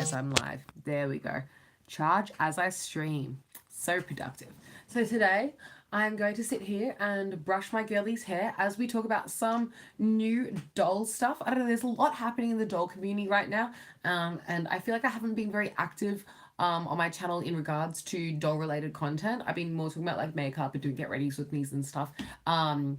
guys, I'm live. There we go. Charge as I stream. So productive. So today I'm going to sit here and brush my girlie's hair as we talk about some new doll stuff. I don't know, there's a lot happening in the doll community right now. And I feel like I haven't been very active on my channel in regards to doll related content. I've been more talking about like makeup and doing get readies with me's and stuff. And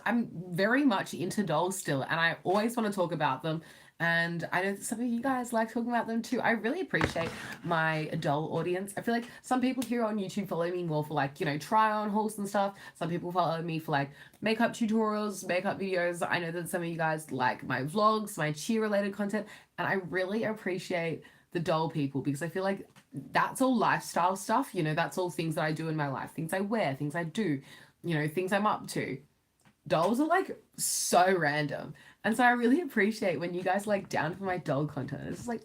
I'm very much into dolls still, and I always want to talk about them. And I know that some of you guys like talking about them too. I really appreciate my doll audience. I feel like some people here on YouTube follow me more for like, try on hauls and stuff. Some people follow me for like makeup tutorials, makeup videos. I know that some of you guys like my vlogs, my cheer related content. And I really appreciate the doll people because I feel like that's all lifestyle stuff. That's all things that I do in my life, things I wear, things I do, things I'm up to. Dolls are like so random, and so I really appreciate when you guys like down for my doll content. It's just like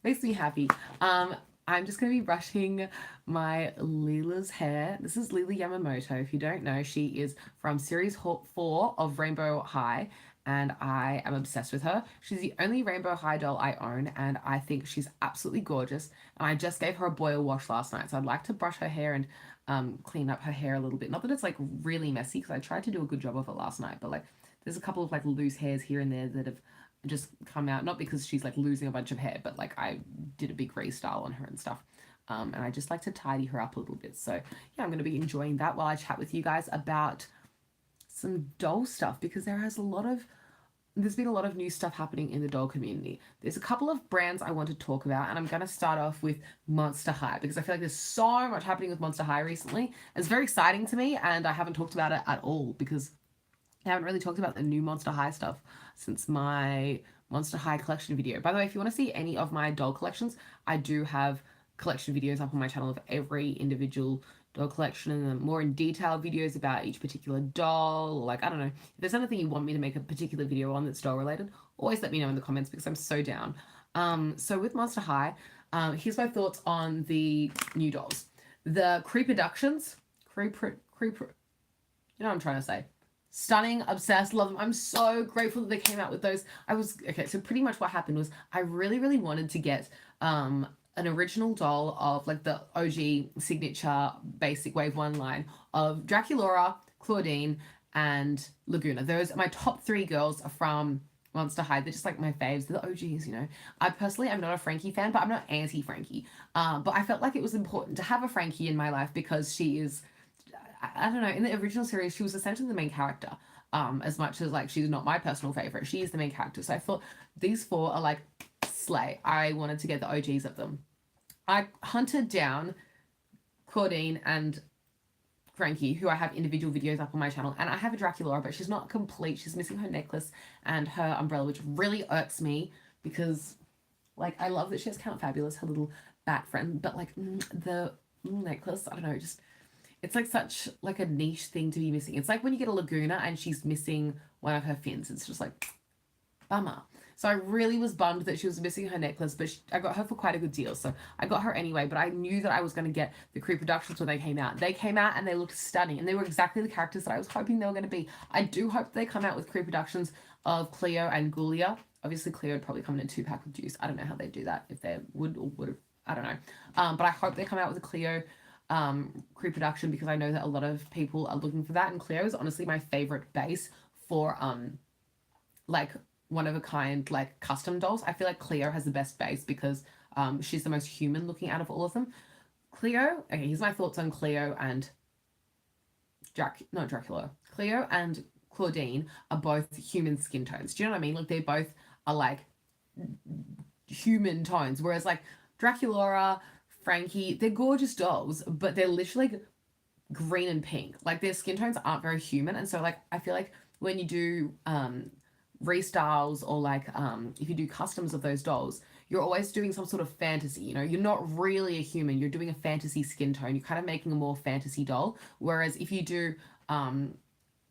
makes me happy. I'm just gonna be brushing my Lila's hair. This is Lila Yamamoto. If you don't know, she is from series 4 of Rainbow High, and I am obsessed with her. She's the only Rainbow High doll I own, and I think she's absolutely gorgeous. And I just gave her a boil wash last night, so I'd like to brush her hair and clean up her hair a little bit. Not that it's like really messy, because I tried to do a good job of it last night, but like there's a couple of like loose hairs here and there that have just come out, not because she's like losing a bunch of hair, but like I did a big restyle on her and stuff. And I just like to tidy her up a little bit. So yeah, I'm going to be enjoying that while I chat with you guys about some doll stuff, because there's been a lot of new stuff happening in the doll community. There's a couple of brands I want to talk about, and I'm going to start off with Monster High because I feel like there's so much happening with Monster High recently. It's very exciting to me, and I haven't talked about it at all because I haven't really talked about the new Monster High stuff since my Monster High collection video. By the way, if you want to see any of my doll collections, I do have collection videos up on my channel of every individual doll collection, and then more in detail videos about each particular doll, or like, I don't know, if there's anything you want me to make a particular video on that's doll related, always let me know in the comments because I'm so down. So with Monster High, here's my thoughts on the new dolls. The Creeproductions, you know what I'm trying to say. Stunning, obsessed, love them. I'm so grateful that they came out with those. So pretty much what happened was I really, really wanted to get an original doll of like the OG signature basic wave 1 line of Draculaura, Claudine, and Laguna. Those are my top 3 girls from Monster High. They're just like my faves. They're the OGs, I personally am not a Frankie fan, but I'm not anti-Frankie. But I felt like it was important to have a Frankie in my life because she is, I don't know, in the original series, she was essentially the main character. As much as like she's not my personal favorite, she is the main character. So I thought these 4 are like slay. I wanted to get the OGs of them. I hunted down Claudine and Frankie, who I have individual videos up on my channel, and I have a Draculaura, but she's not complete. She's missing her necklace and her umbrella, which really irks me because, like, I love that she has Count Fabulous, her little bat friend, but like the necklace, I don't know, just it's like such like a niche thing to be missing. It's like when you get a Laguna and she's missing one of her fins. It's just like bummer. So I really was bummed that she was missing her necklace, but I got her for quite a good deal. So I got her anyway, but I knew that I was going to get the Creeproductions when they came out. They came out and they looked stunning, and they were exactly the characters that I was hoping they were going to be. I do hope they come out with Creeproductions of Cleo and Ghoulia. Obviously, Cleo would probably come in a 2-pack with Juice. I don't know how they'd do that, if they would or would have. I don't know. But I hope they come out with a Cleo Creeproduction because I know that a lot of people are looking for that, and Cleo is honestly my favorite base for like one-of-a-kind like custom dolls. I feel like Cleo has the best base because she's the most human looking out of all of them. Cleo, okay, here's my thoughts on Cleo and Dracula. Cleo and Claudine are both human skin tones. Do you know what I mean? Like they both are like human tones, whereas like Draculaura, Frankie, they're gorgeous dolls, but they're literally like green and pink. Like their skin tones aren't very human, and so like I feel like when you do restyles or like if you do customs of those dolls, you're always doing some sort of fantasy. You're not really a human, you're doing a fantasy skin tone. You're kind of making a more fantasy doll, whereas if you do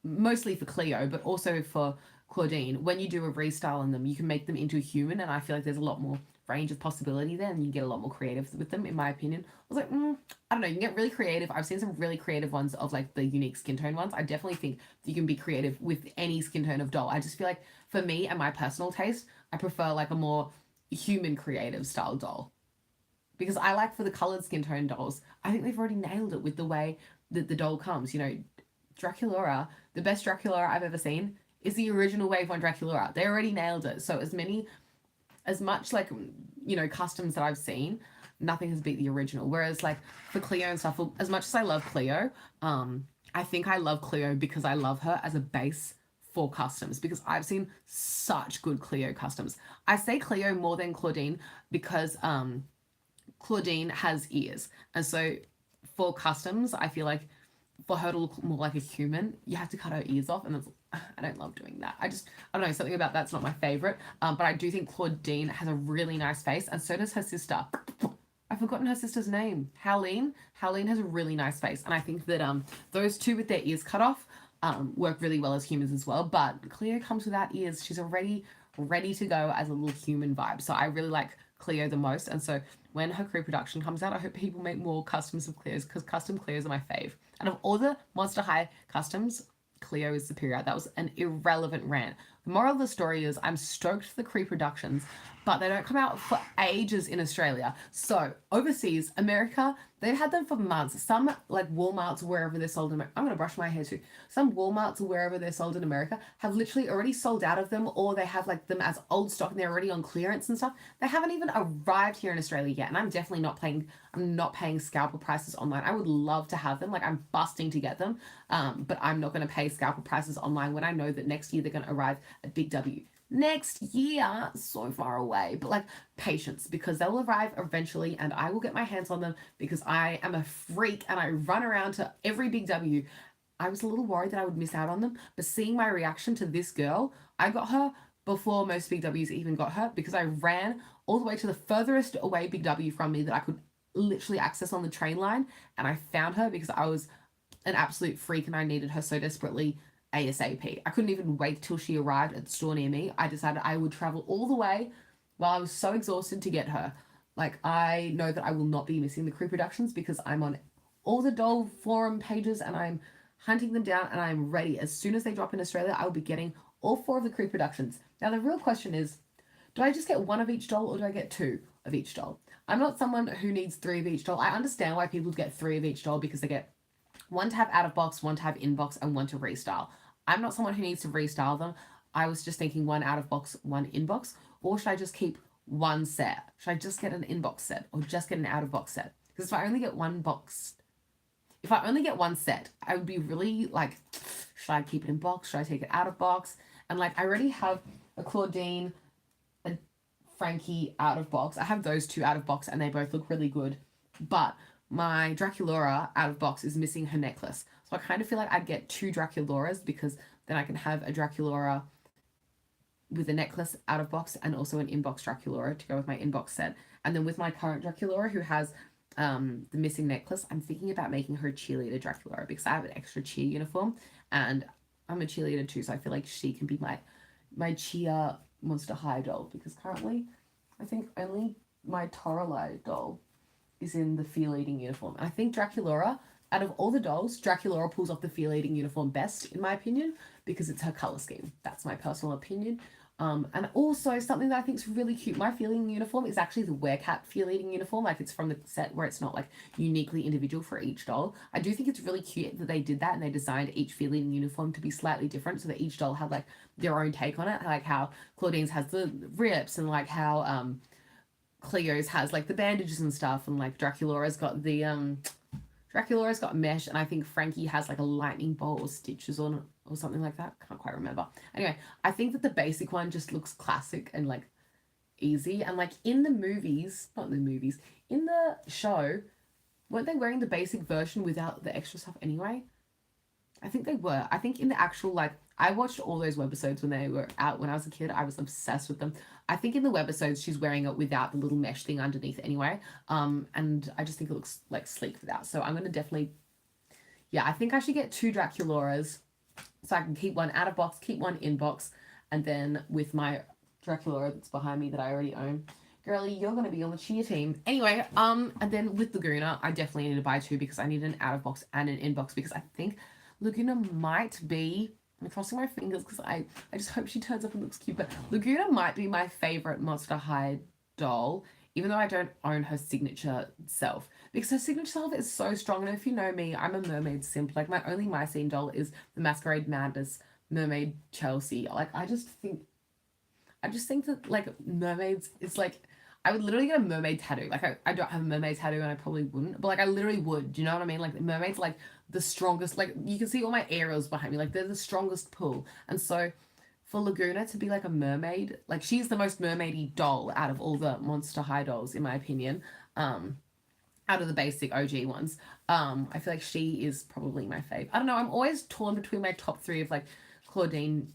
mostly for Cleo but also for Claudine, when you do a restyle on them, you can make them into a human, and I feel like there's a lot more range of possibility there, and you get a lot more creative with them, in my opinion. I was like, I don't know, you can get really creative. I've seen some really creative ones of like the unique skin tone ones. I definitely think you can be creative with any skin tone of doll. I just feel like for me and my personal taste, I prefer like a more human creative style doll. Because I like for the colored skin tone dolls, I think they've already nailed it with the way that the doll comes. You know, Draculaura, the best Draculaura I've ever seen is the original Wave 1 Draculaura. They already nailed it. So as much like, you know, customs that I've seen, nothing has beat the original. Whereas like for Cleo and stuff, as much as I love Cleo, I think I love Cleo because I love her as a base for customs, because I've seen such good Cleo customs. I say Cleo more than Claudine because Claudine has ears. And so for customs, I feel like for her to look more like a human, you have to cut her ears off. And I don't love doing that. I don't know, something about that's not my favorite. But I do think Claudine has a really nice face, and so does her sister. I've forgotten her sister's name. Howleen. Howleen has a really nice face. And I think that those two with their ears cut off work really well as humans as well. But Cleo comes without ears. She's already ready to go as a little human vibe. So I really like Cleo the most. And so when her crew production comes out, I hope people make more customs of Cleos, because custom Cleos are my fave. And of all the Monster High customs, Cleo is superior. That was an irrelevant rant. The moral of the story is I'm stoked for the Cree productions, but they don't come out for ages in Australia. So overseas, America, they've had them for months. Some like Walmarts, wherever they're sold in America. I'm going to brush my hair too. Some Walmarts, wherever they're sold in America, have literally already sold out of them, or they have like them as old stock and they're already on clearance and stuff. They haven't even arrived here in Australia yet. And I'm definitely not paying scalper prices online. I would love to have them. Like I'm busting to get them. But I'm not going to pay scalper prices online when I know that next year they're going to arrive at Big W. Next year, so far away, but like patience, because they'll arrive eventually and I will get my hands on them because I am a freak and I run around to every Big W. I was a little worried that I would miss out on them, but seeing my reaction to this girl, I got her before most Big Ws even got her, because I ran all the way to the furthest away Big W from me that I could literally access on the train line, and I found her because I was an absolute freak and I needed her so desperately ASAP. I couldn't even wait till she arrived at the store near me. I decided I would travel all the way while I was so exhausted to get her. Like, I know that I will not be missing the crew productions because I'm on all the doll forum pages and I'm hunting them down and I'm ready. As soon as they drop in Australia, I will be getting all 4 of the crew productions. Now, the real question is, do I just get 1 of each doll or do I get 2 of each doll? I'm not someone who needs 3 of each doll. I understand why people get 3 of each doll, because they get 1 to have out of box, 1 to have in box, and 1 to restyle. I'm not someone who needs to restyle them. I was just thinking 1 out of box, 1 in box, or should I just keep 1 set? Should I just get an in-box set or just get an out-of-box set? Because if I only get 1 set, I would be really like, should I keep it in box? Should I take it out of box? And like, I already have a Claudine, a Frankie out of box. I have those 2 out of box and they both look really good. But my Draculaura out of box is missing her necklace. So I kind of feel like I'd get 2 Draculauras, because then I can have a Draculaura with a necklace out of box and also an inbox Draculaura to go with my inbox set. And then with my current Draculaura who has the missing necklace, I'm thinking about making her cheerleader Draculaura, because I have an extra cheer uniform and I'm a cheerleader too. So I feel like she can be my cheer Monster High doll, because currently I think only my Toralei doll is in the feel-eating uniform. And I think Draculaura, out of all the dolls, Draculaura pulls off the feel-eating uniform best, in my opinion, because it's her color scheme. That's my personal opinion. And also something that I think is really cute, my feel-eating uniform is actually the Werecat feel-eating uniform. Like, it's from the set where it's not like uniquely individual for each doll. I do think it's really cute that they did that and they designed each feel-eating uniform to be slightly different, so that each doll had like their own take on it. Like how Claudine's has the rips, and like how Cleo's has like the bandages and stuff, and like Draculaura's got mesh, and I think Frankie has like a lightning bolt or stitches on it or something like that. Can't quite remember. Anyway, I think that the basic one just looks classic and like easy. And like in the movies, not in the movies, in the show, weren't they wearing the basic version without the extra stuff anyway? I think they were. I think in the actual, like, I watched all those webisodes when they were out when I was a kid. I was obsessed with them. I think in the webisodes she's wearing it without the little mesh thing underneath anyway. And I just think it looks like sleek without. So I'm gonna definitely, yeah, I think I should get 2 Draculauras so I can keep 1 out of box, keep 1 in box, and then with my Draculaura that's behind me that I already own, girly, you're gonna be on the cheer team. Anyway, and then with Laguna, I definitely need to buy 2 because I need an out of box and an in box, because I think Laguna might be, I'm crossing my fingers because I just hope she turns up and looks cute, but Laguna might be my favorite Monster High doll, even though I don't own her signature self, because her signature self is so strong. And if you know me, I'm a mermaid simp. Like, my only Mycene doll is the Masquerade Madness mermaid Chelsea. Like, I just think that, like, mermaids, it's like, I would literally get a mermaid tattoo. Like, I don't have a mermaid tattoo and I probably wouldn't, but like, I literally would. Do you know what I mean? Like, mermaids, like, the strongest, like, you can see all my aerials behind me. Like, they're the strongest pull. And so, for Laguna to be like a mermaid, like, she's the most mermaidy doll out of all the Monster High dolls, in my opinion. Um, Out of the basic OG ones. I feel like she is probably my fave. I don't know, I'm always torn between my top three of like Claudine,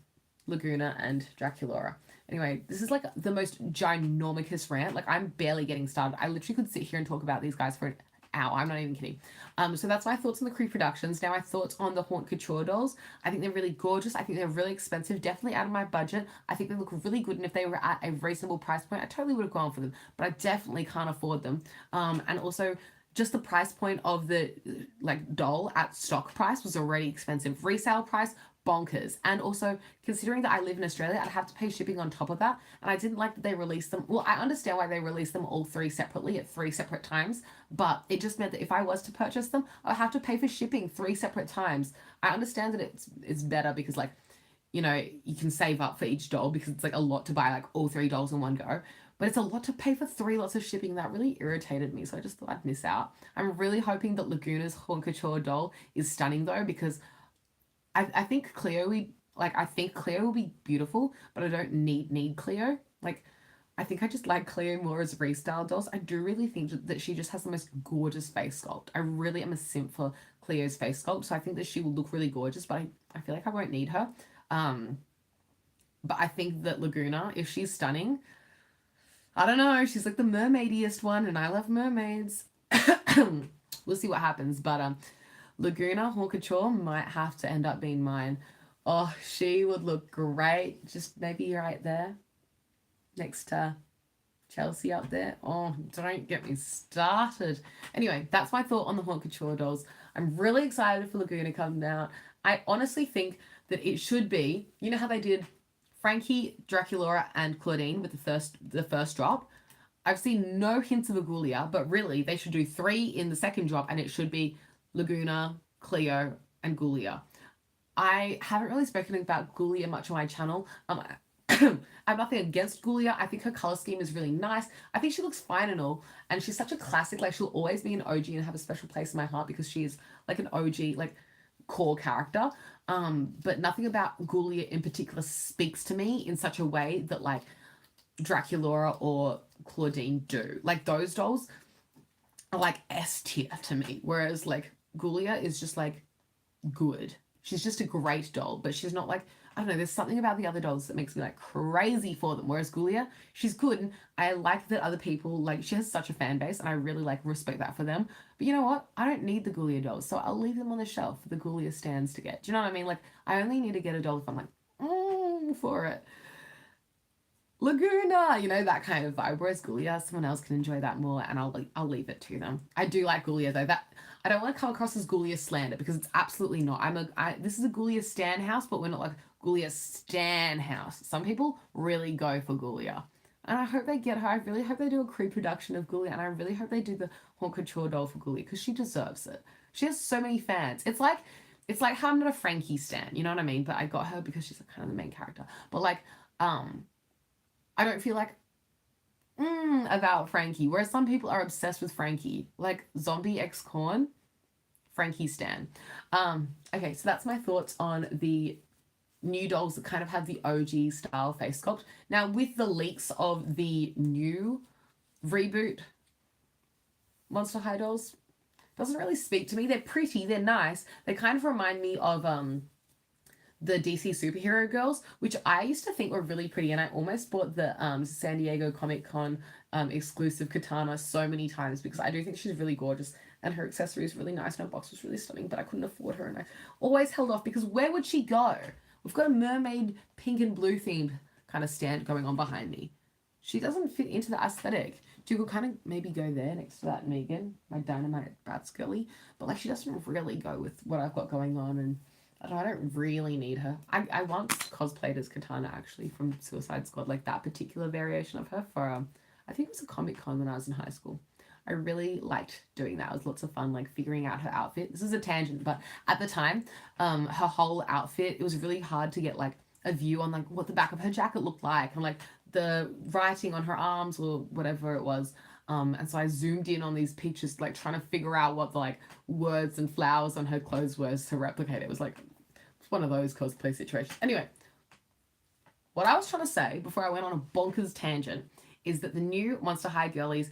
Laguna, and Draculaura. Anyway, this is like the most ginormous rant. Like, I'm barely getting started. I literally could sit here and talk about these guys for an hour. I'm not even kidding. So that's my thoughts on the Cree productions. Now, my thoughts on the Haute Couture dolls. I think they're really gorgeous. I think they're really expensive. Definitely out of my budget. I think they look really good. And if they were at a reasonable price point, I totally would have gone for them. But I definitely can't afford them. And also, just the price point of the like doll at stock price was already expensive. Resale price, bonkers. And also, considering that I live in Australia, I'd have to pay shipping on top of that. And I didn't like that they released them. Well, I understand why they released them all three separately at three separate times, but it just meant that if I was to purchase them, I'd have to pay for shipping three separate times. I understand that it's better because, like, you can save up for each doll because it's like a lot to buy like all three dolls in one go. But it's a lot to pay for three lots of shipping. That really irritated me, so I just thought I'd miss out. I'm really hoping that Laguna's Haute Couture doll is stunning though, because I think Cleo will be beautiful, but I don't need Cleo. Like, I think I just like Cleo more as restyle dolls. I do really think that she just has the most gorgeous face sculpt. I really am a simp for Cleo's face sculpt, so I think that she will look really gorgeous, but I feel like I won't need her. Um, but I think that Laguna, if she's stunning, I don't know, she's like the mermaidiest one, and I love mermaids. We'll see what happens, but Laguna Haute Couture might have to end up being mine. Oh, she would look great, just maybe right there, next to Chelsea up there. Oh, don't get me started. Anyway, that's my thought on the Haute Couture dolls. I'm really excited for Laguna coming out. I honestly think that it should be, you know how they did Frankie, Draculaura, and Claudine with the first drop? I've seen no hints of Agulia, but really they should do three in the second drop, and it should be Laguna, Cleo, and Gulia. I haven't really spoken about Gulia much on my channel. I have nothing against Gulia. I think her color scheme is really nice. I think she looks fine and all, and she's such a classic. Like, she'll always be an OG and have a special place in my heart because she's like an OG, like, core character. But nothing about Gulia in particular speaks to me in such a way that like Draculaura or Claudine do. Like, those dolls are like S tier to me, whereas like Gulia is just like good. She's just a great doll, but she's not like, I don't know, there's something about the other dolls that makes me like crazy for them. Whereas Gulia, she's good, and I like that other people, like, she has such a fan base, and I really like respect that for them. But you know what? I don't need the Gulia dolls, so I'll leave them on the shelf for the Gulia stands to get. Do you know what I mean? Like, I only need to get a doll if I'm like, for it. Laguna, that kind of vibe. Whereas Gulia, someone else can enjoy that more, and I'll leave it to them. I do like Gulia though. That I don't want to come across as Gulia slander, because it's absolutely not. This is a Gulia stan house, but we're not like Gulia stan house. Some people really go for Gulia, and I hope they get her. I really hope they do a Cree production of Gulia, and I really hope they do the Haute Couture doll for Gulia, because she deserves it. She has so many fans. It's like how I'm not a Frankie stan, you know what I mean? But I got her because she's kind of the main character. But like, I don't feel like about Frankie, whereas some people are obsessed with Frankie, like Zombie X Corn, Frankie stan. Okay, so that's my thoughts on the new dolls that kind of have the OG style face sculpt. Now, with the leaks of the new reboot Monster High dolls, doesn't really speak to me. They're pretty, they're nice. They kind of remind me of the DC superhero girls, which I used to think were really pretty, and I almost bought the San Diego Comic Con exclusive katana so many times, because I do think she's really gorgeous, and her accessory is really nice, and her box was really stunning, but I couldn't afford her, and I always held off, because where would she go? We've got a mermaid pink and blue themed kind of stand going on behind me. She doesn't fit into the aesthetic. You could kind of maybe go there next to that Megan, my Dynamite Bratz girly, but like, she doesn't really go with what I've got going on, and I don't really need her. I once cosplayed as Katana, actually, from Suicide Squad, like that particular variation of her for I think it was a Comic Con when I was in high school. I really liked doing that. It was lots of fun, like figuring out her outfit. This is a tangent, but at the time, her whole outfit, it was really hard to get like a view on like what the back of her jacket looked like and like the writing on her arms or whatever it was. And so I zoomed in on these pictures, like trying to figure out what the like words and flowers on her clothes were to replicate it. It was like one of those cosplay situations. Anyway, what I was trying to say before I went on a bonkers tangent is that the new Monster High girlies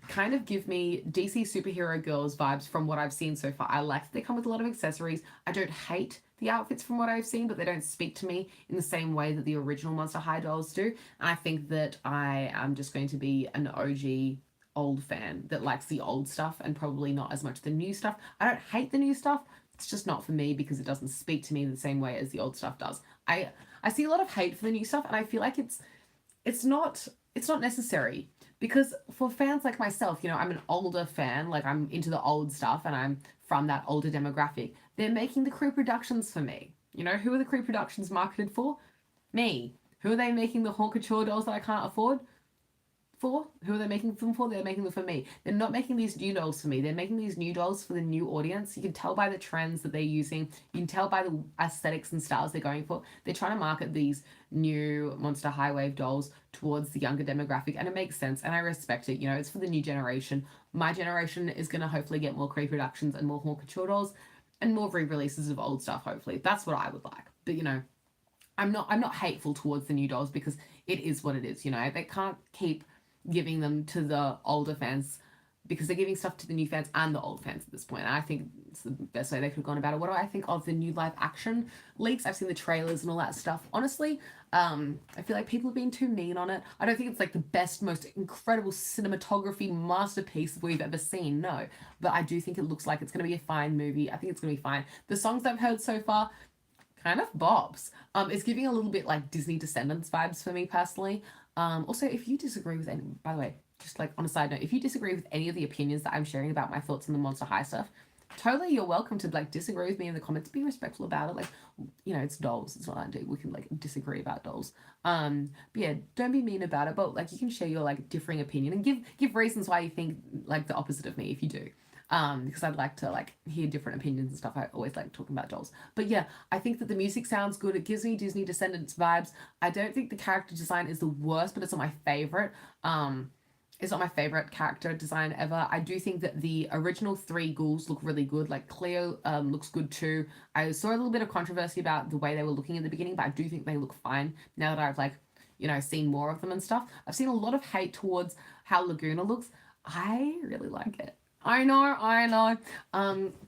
kind of give me DC superhero girls vibes from what I've seen so far. I like that they come with a lot of accessories. I don't hate the outfits from what I've seen, but they don't speak to me in the same way that the original Monster High dolls do. And I think that I am just going to be an OG old fan that likes the old stuff and probably not as much the new stuff. I don't hate the new stuff. It's just not for me because it doesn't speak to me in the same way as the old stuff does. I see a lot of hate for the new stuff, and I feel like it's not necessary. Because for fans like myself, you know, I'm an older fan, like I'm into the old stuff and I'm from that older demographic. They're making the crew productions for me. You know, who are the crew productions marketed for? Me. Who are they making the haute couture dolls that I can't afford for? Who are they making them for? They're making them for me. They're not making these new dolls for me. They're making these new dolls for the new audience. You can tell by the trends that they're using. You can tell by the aesthetics and styles they're going for. They're trying to market these new Monster High Wave dolls towards the younger demographic, and it makes sense, and I respect it. You know, it's for the new generation. My generation is going to hopefully get more pre-productions and more haute couture dolls and more re-releases of old stuff, hopefully. That's what I would like. But, you know, I'm not hateful towards the new dolls because it is what it is, you know. They can't keep giving them to the older fans because they're giving stuff to the new fans and the old fans at this point. And I think it's the best way they could have gone about it. What do I think of the new live action leaks? I've seen the trailers and all that stuff. Honestly, I feel like people have been too mean on it. I don't think it's like the best, most incredible cinematography masterpiece we've ever seen. No, but I do think it looks like it's going to be a fine movie. I think it's going to be fine. The songs I've heard so far, kind of bobs. It's giving a little bit like Disney Descendants vibes for me personally. Also, if you disagree with any, by the way, just like on a side note, if you disagree with any of the opinions that I'm sharing about my thoughts on the Monster High stuff, totally you're welcome to like disagree with me in the comments. Be respectful about it. Like, you know, it's dolls. It's what I do. We can like disagree about dolls. But yeah, don't be mean about it. But like, you can share your like differing opinion and give reasons why you think like the opposite of me if you do. Because I'd like to like hear different opinions and stuff. I always like talking about dolls. But yeah, I think that the music sounds good. It gives me Disney Descendants vibes. I don't think the character design is the worst, but it's not my favorite. It's not my favorite character design ever. I do think that the original 3 ghouls look really good. Like Cleo looks good too. I saw a little bit of controversy about the way they were looking in the beginning, but I do think they look fine now that I've like, you know, seen more of them and stuff. I've seen a lot of hate towards how Laguna looks. I really like it. I know.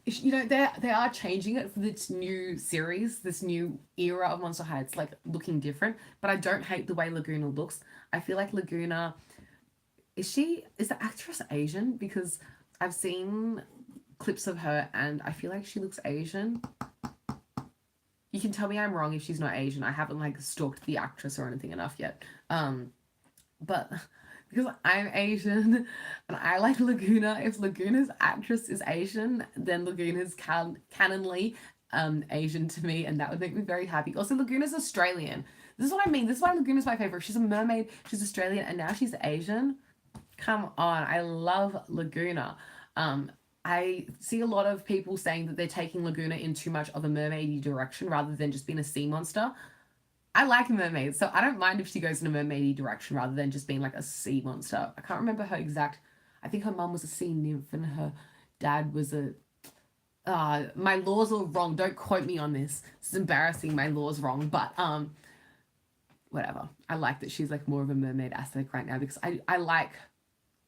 You know, they are changing it for this new series, this new era of Monster High. It's like looking different, but I don't hate the way Laguna looks. I feel like Laguna, is the actress Asian? Because I've seen clips of her and I feel like she looks Asian. You can tell me I'm wrong if she's not Asian. I haven't like stalked the actress or anything enough yet. But because I'm Asian and I like Laguna, if Laguna's actress is Asian, then Laguna's canonly Asian to me, and that would make me very happy. Also, Laguna's Australian. This is what I mean. This is why Laguna's my favorite. She's a mermaid, she's Australian, and now she's Asian. Come on, I love Laguna. I see a lot of people saying that they're taking Laguna in too much of a mermaidy direction rather than just being a sea monster. I like mermaids, so I don't mind if she goes in a mermaidy direction rather than just being like a sea monster. I can't remember her exact. I think her mum was a sea nymph and her dad was a. My laws are wrong. Don't quote me on this. It's embarrassing. My law's wrong, but whatever. I like that she's like more of a mermaid aesthetic right now because I like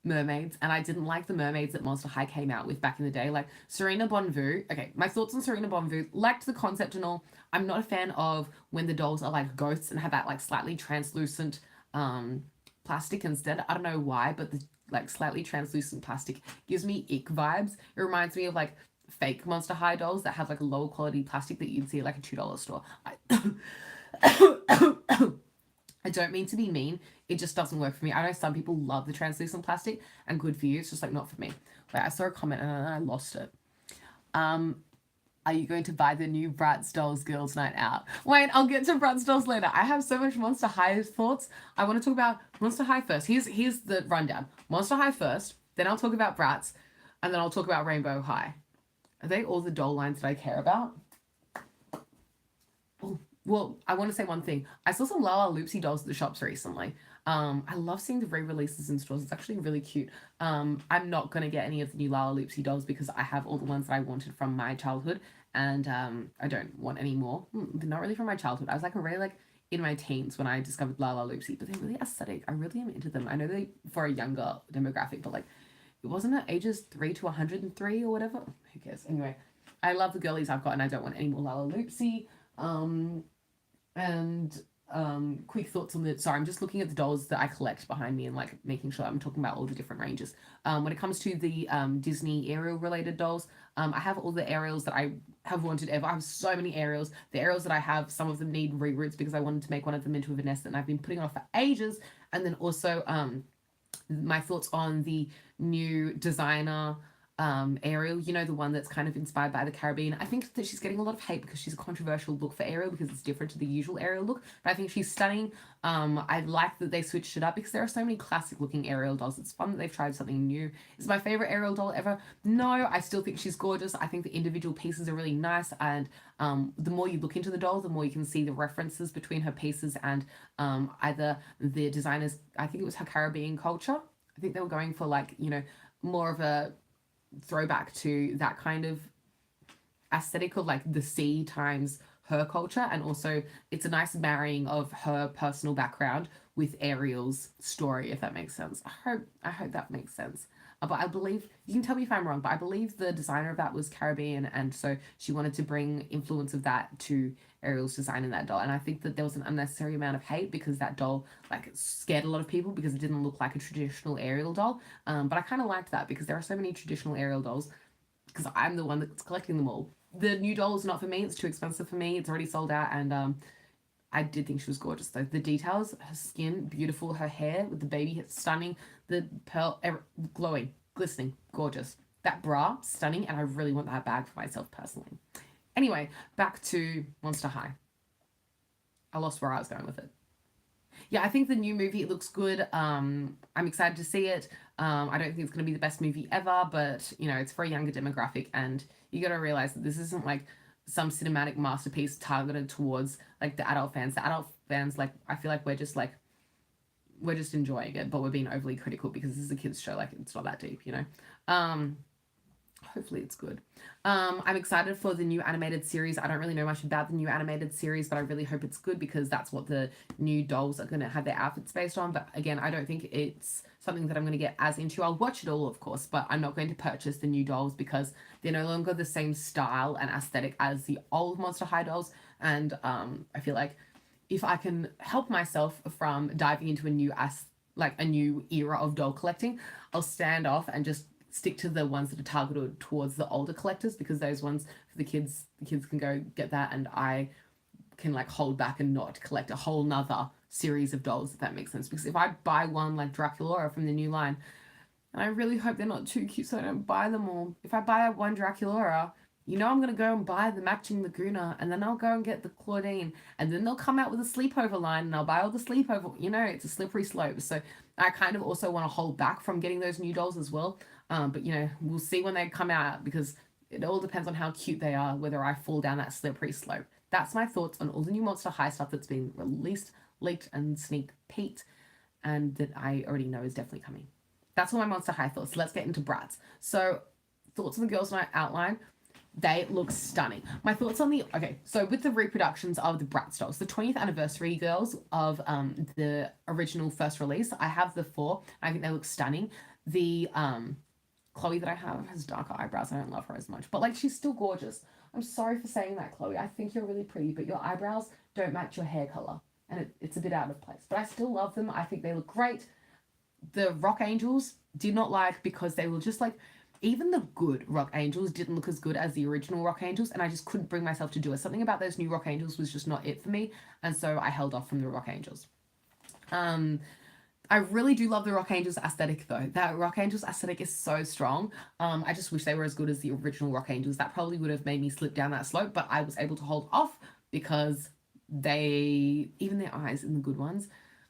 mermaids, and I didn't like the mermaids that Monster High came out with back in the day, like Serena Bonvu. Okay, my thoughts on Serena Bonvu. Liked the concept and all. I'm not a fan of when the dolls are like ghosts and have that like slightly translucent plastic instead. I don't know why, but the like slightly translucent plastic gives me ick vibes. It reminds me of like fake Monster High dolls that have like a lower quality plastic that you'd see at like a $2 store. I don't mean to be mean. It just doesn't work for me. I know some people love the translucent plastic and good for you. It's just like not for me. Wait, I saw a comment and I lost it. Are you going to buy the new Bratz Dolls Girls Night Out? Wait, I'll get to Bratz Dolls later. I have so much Monster High thoughts. I want to talk about Monster High first. Here's the rundown. Monster High first, then I'll talk about Bratz, and then I'll talk about Rainbow High. Are they all the doll lines that I care about? Oh, well, I want to say one thing. I saw some Lala Loopsy dolls at the shops recently. I love seeing the re-releases in stores. It's actually really cute. I'm not gonna get any of the new Lala Loopsy dolls because I have all the ones that I wanted from my childhood, and I don't want any more. They're not really from my childhood. I was like really like in my teens when I discovered Lala Loopsy, but they're really aesthetic. I really am into them. I know they for a younger demographic, but like it wasn't at ages 3 to 103 or whatever. Who cares? Anyway, I love the girlies I've got, and I don't want any more Lala Loopsy. And quick thoughts on the sorry, I'm just looking at the dolls that I collect behind me and like making sure I'm talking about all the different ranges. When it comes to the Disney Ariel related dolls, I have all the Ariels that I have wanted ever. I have so many Ariels. The Ariels that I have, some of them need reroots because I wanted to make one of them into a Vanessa, and I've been putting it off for ages. And then also my thoughts on the new designer Ariel, you know, the one that's kind of inspired by the Caribbean. I think that she's getting a lot of hate because she's a controversial look for Ariel because it's different to the usual Ariel look, but I think she's stunning. I like that they switched it up because there are so many classic looking Ariel dolls. It's fun that they've tried something new. Is my favorite Ariel doll ever? No, I still think she's gorgeous. I think the individual pieces are really nice, and the more you look into the doll, the more you can see the references between her pieces and either the designers, I think it was her Caribbean culture. I think they were going for like, you know, more of a throwback to that kind of aesthetic of like the sea times her culture, and also it's a nice marrying of her personal background with Ariel's story, if that makes sense. I hope that makes sense. But I believe, you can tell me if I'm wrong, but I believe the designer of that was Caribbean, and so she wanted to bring influence of that to Ariel's design in that doll. And I think that there was an unnecessary amount of hate because that doll like scared a lot of people because it didn't look like a traditional Ariel doll. But I kind of liked that because there are so many traditional Ariel dolls because I'm the one that's collecting them all. The new doll is not for me. It's too expensive for me. It's already sold out, and I did think she was gorgeous though. The details, her skin, beautiful. Her hair with the baby, it's stunning. The pearl, glowing, glistening, gorgeous. That bra, stunning, and I really want that bag for myself personally. Anyway, back to Monster High. I lost where I was going with it. Yeah, I think the new movie, it looks good. I'm excited to see it. I don't think it's going to be the best movie ever, but, you know, it's for a younger demographic, and you got to realize that this isn't like some cinematic masterpiece targeted towards like the adult fans. The adult fans, like, I feel like we're just enjoying it, but we're being overly critical because this is a kids show. Like, it's not that deep, you know. Hopefully it's good. I'm excited for the new animated series. I don't really know much about the new animated series, but I really hope it's good because that's what the new dolls are going to have their outfits based on. But again, I don't think it's something that I'm going to get as into. I'll watch it all, of course, but I'm not going to purchase the new dolls because they're no longer the same style and aesthetic as the old Monster High dolls. And I feel like if I can help myself from diving into a new era of doll collecting, I'll stand off and just stick to the ones that are targeted towards the older collectors, because those ones for the kids can go get that, and I can like hold back and not collect a whole nother series of dolls, if that makes sense. Because if I buy one like Draculaura from the new line, and I really hope they're not too cute so I don't buy them all. If I buy one Draculaura, you know I'm going to go and buy the matching Laguna, and then I'll go and get the Claudine, and then they'll come out with a sleepover line, and I'll buy all the sleepover, you know, it's a slippery slope. So I kind of also want to hold back from getting those new dolls as well. But, you know, we'll see when they come out, because it all depends on how cute they are, whether I fall down that slippery slope. That's my thoughts on all the new Monster High stuff that's been released, leaked, and sneak peeked, and that I already know is definitely coming. That's all my Monster High thoughts. Let's get into Bratz. So, thoughts on the Girls' Night outline. They look stunning. My thoughts on the... Okay, so with the reproductions of the Bratz dolls, the 20th anniversary girls of the original first release, I have the 4. I think they look stunning. The Chloe that I have has darker eyebrows. I don't love her as much. But, like, she's still gorgeous. I'm sorry for saying that, Chloe. I think you're really pretty, but your eyebrows don't match your hair color. And it's a bit out of place. But I still love them. I think they look great. The Rock Angels did not like, because they were just, like... Even the good Rock Angels didn't look as good as the original Rock Angels, and I just couldn't bring myself to do it. Something about those new Rock Angels was just not it for me, and so I held off from the Rock Angels. I I really do love the Rock Angels aesthetic though. That Rock Angels aesthetic is so strong. I just wish they were as good as the original Rock Angels. That probably would have made me slip down that slope, but I was able to hold off because they, even their eyes in the good ones,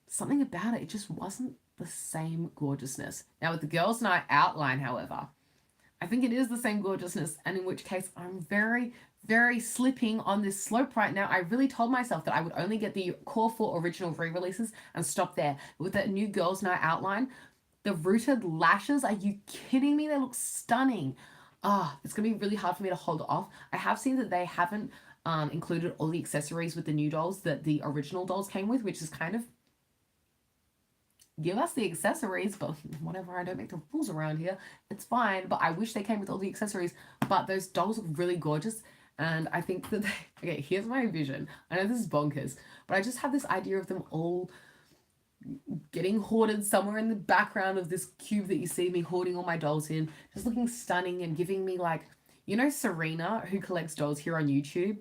something about it just wasn't the same gorgeousness. Now with the Girls Night outline, however, I think it is the same gorgeousness, and in which case I'm very, very slipping on this slope right now. I really told myself that I would only get the core 4 original re-releases and stop there. With that new Girls Night outline, the rooted lashes, are you kidding me? They look stunning. It's going to be really hard for me to hold off. I have seen that they haven't included all the accessories with the new dolls that the original dolls came with, which is kind of, give us the accessories, but whatever, I don't make the rules around here. It's fine, but I wish they came with all the accessories. But those dolls look really gorgeous, and I think that okay, here's my vision. I know this is bonkers, but I just have this idea of them all getting hoarded somewhere in the background of this cube that you see me hoarding all my dolls in, just looking stunning and giving me like, you know, Serena, who collects dolls here on YouTube.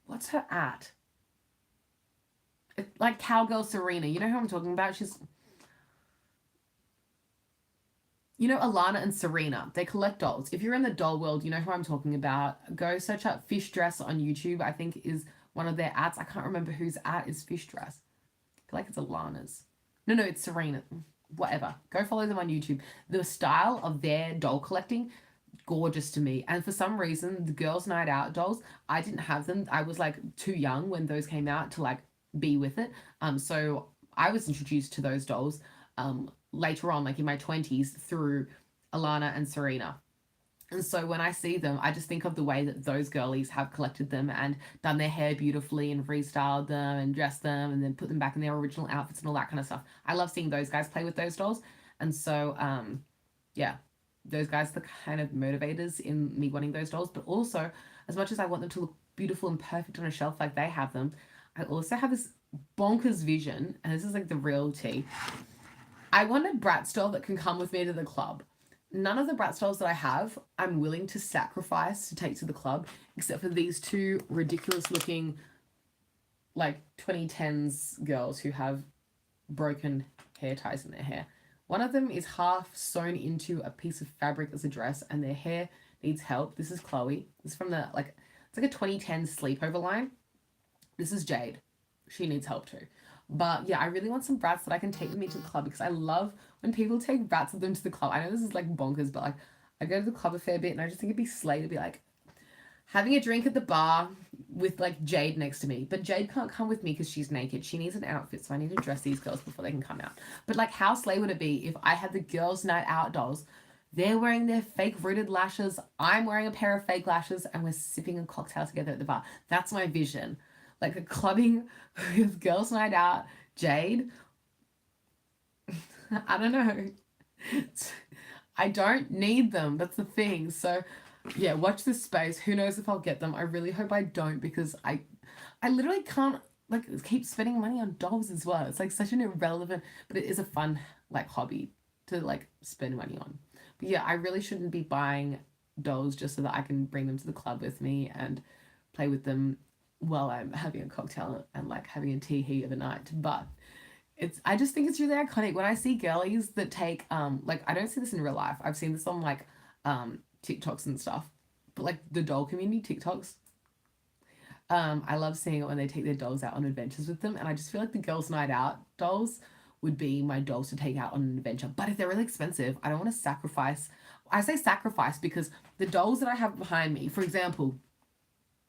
What's her at? Like Cowgirl Serena, you know who I'm talking about? She's, you know, Alana and Serena, they collect dolls. If you're in the doll world, you know who I'm talking about. Go search up Fish Dress on YouTube, I think is one of their ads. I can't remember whose ad is Fish Dress. I feel like it's Alana's. No, it's Serena. Whatever. Go follow them on YouTube. The style of their doll collecting, gorgeous to me. And for some reason, the Girls Night Out dolls, I didn't have them. I was like too young when those came out to like be with it. So I was introduced to those dolls later on, like in my 20s, through Alana and Serena. And so when I see them, I just think of the way that those girlies have collected them and done their hair beautifully and restyled them and dressed them and then put them back in their original outfits and all that kind of stuff. I love seeing those guys play with those dolls. And so, yeah, those guys are the kind of motivators in me wanting those dolls. But also, as much as I want them to look beautiful and perfect on a shelf like they have them, I also have this bonkers vision, and this is like the real tea. I want a Bratz doll that can come with me to the club. None of the Bratz dolls that I have, I'm willing to sacrifice to take to the club, except for these two ridiculous looking, like 2010s girls who have broken hair ties in their hair. One of them is half sewn into a piece of fabric as a dress, and their hair needs help. This is Chloe. This is from the, like, it's like a 2010 sleepover line. This is Jade. She needs help too. But yeah, I really want some Bratz that I can take with me to the club, because I love when people take Bratz with them to the club. I know this is like bonkers, but like I go to the club a fair bit, and I just think it'd be slay to be like having a drink at the bar with like Jade next to me. But Jade can't come with me because she's naked. She needs an outfit, so I need to dress these girls before they can come out. But like, how slay would it be if I had the Girls Night Out dolls? They're wearing their fake rooted lashes. I'm wearing a pair of fake lashes, and we're sipping a cocktail together at the bar. That's my vision. Like a clubbing with Girls Night Out, Jade. I don't know. I don't need them. That's the thing. So yeah, watch this space. Who knows if I'll get them. I really hope I don't, because I literally can't like keep spending money on dolls as well. It's like such an irrelevant, but it is a fun like hobby to like spend money on. But yeah, I really shouldn't be buying dolls just so that I can bring them to the club with me and play with them while I'm having a cocktail and like having a tea heat of a night. But I just think it's really iconic when I see girlies that take like, I don't see this in real life. I've seen this on like TikToks and stuff, but like the doll community TikToks, I love seeing it when they take their dolls out on adventures with them. And I just feel like the Girls Night Out dolls would be my dolls to take out on an adventure. But if they're really expensive, I don't want to sacrifice. I say sacrifice because the dolls that I have behind me, for example,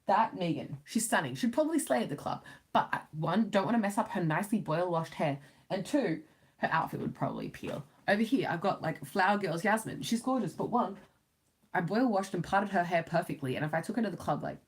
that Megan, she's stunning. She'd probably slay at the club. But one, don't want to mess up her nicely boil washed hair. And two, her outfit would probably peel. Over here, I've got like Flower Girls Yasmin. She's gorgeous. But one, I boil washed and parted her hair perfectly. And if I took her to the club, like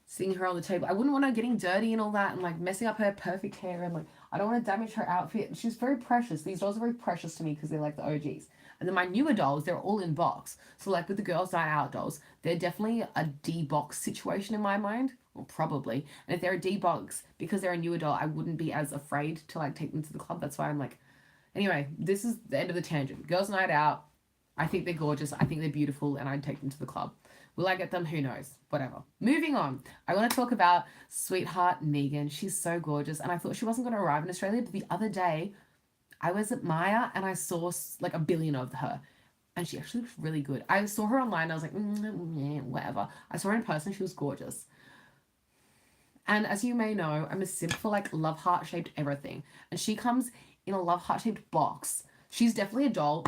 seeing her on the table, I wouldn't want her getting dirty and all that and like messing up her perfect hair. And like, I don't want to damage her outfit. She's very precious. These dolls are very precious to me because they're like the OGs. And then my newer dolls, they're all in box. So like with the Girls Night Out dolls, they're definitely a D-box situation in my mind. Well, probably. And if they're a D-box, because they're a newer doll, I wouldn't be as afraid to like take them to the club. That's why I'm like, anyway, this is the end of the tangent. Girls Night Out, I think they're gorgeous. I think they're beautiful, and I'd take them to the club. Will I get them? Who knows? Whatever. Moving on. I want to talk about sweetheart Megan. She's so gorgeous. And I thought she wasn't going to arrive in Australia. But the other day, I was at Maya and I saw like a billion of her. And she actually looks really good. I saw her online. I was like, whatever. I saw her in person. She was gorgeous. And as you may know, I'm a simp for like love heart shaped everything. And she comes in a love heart shaped box. She's definitely a doll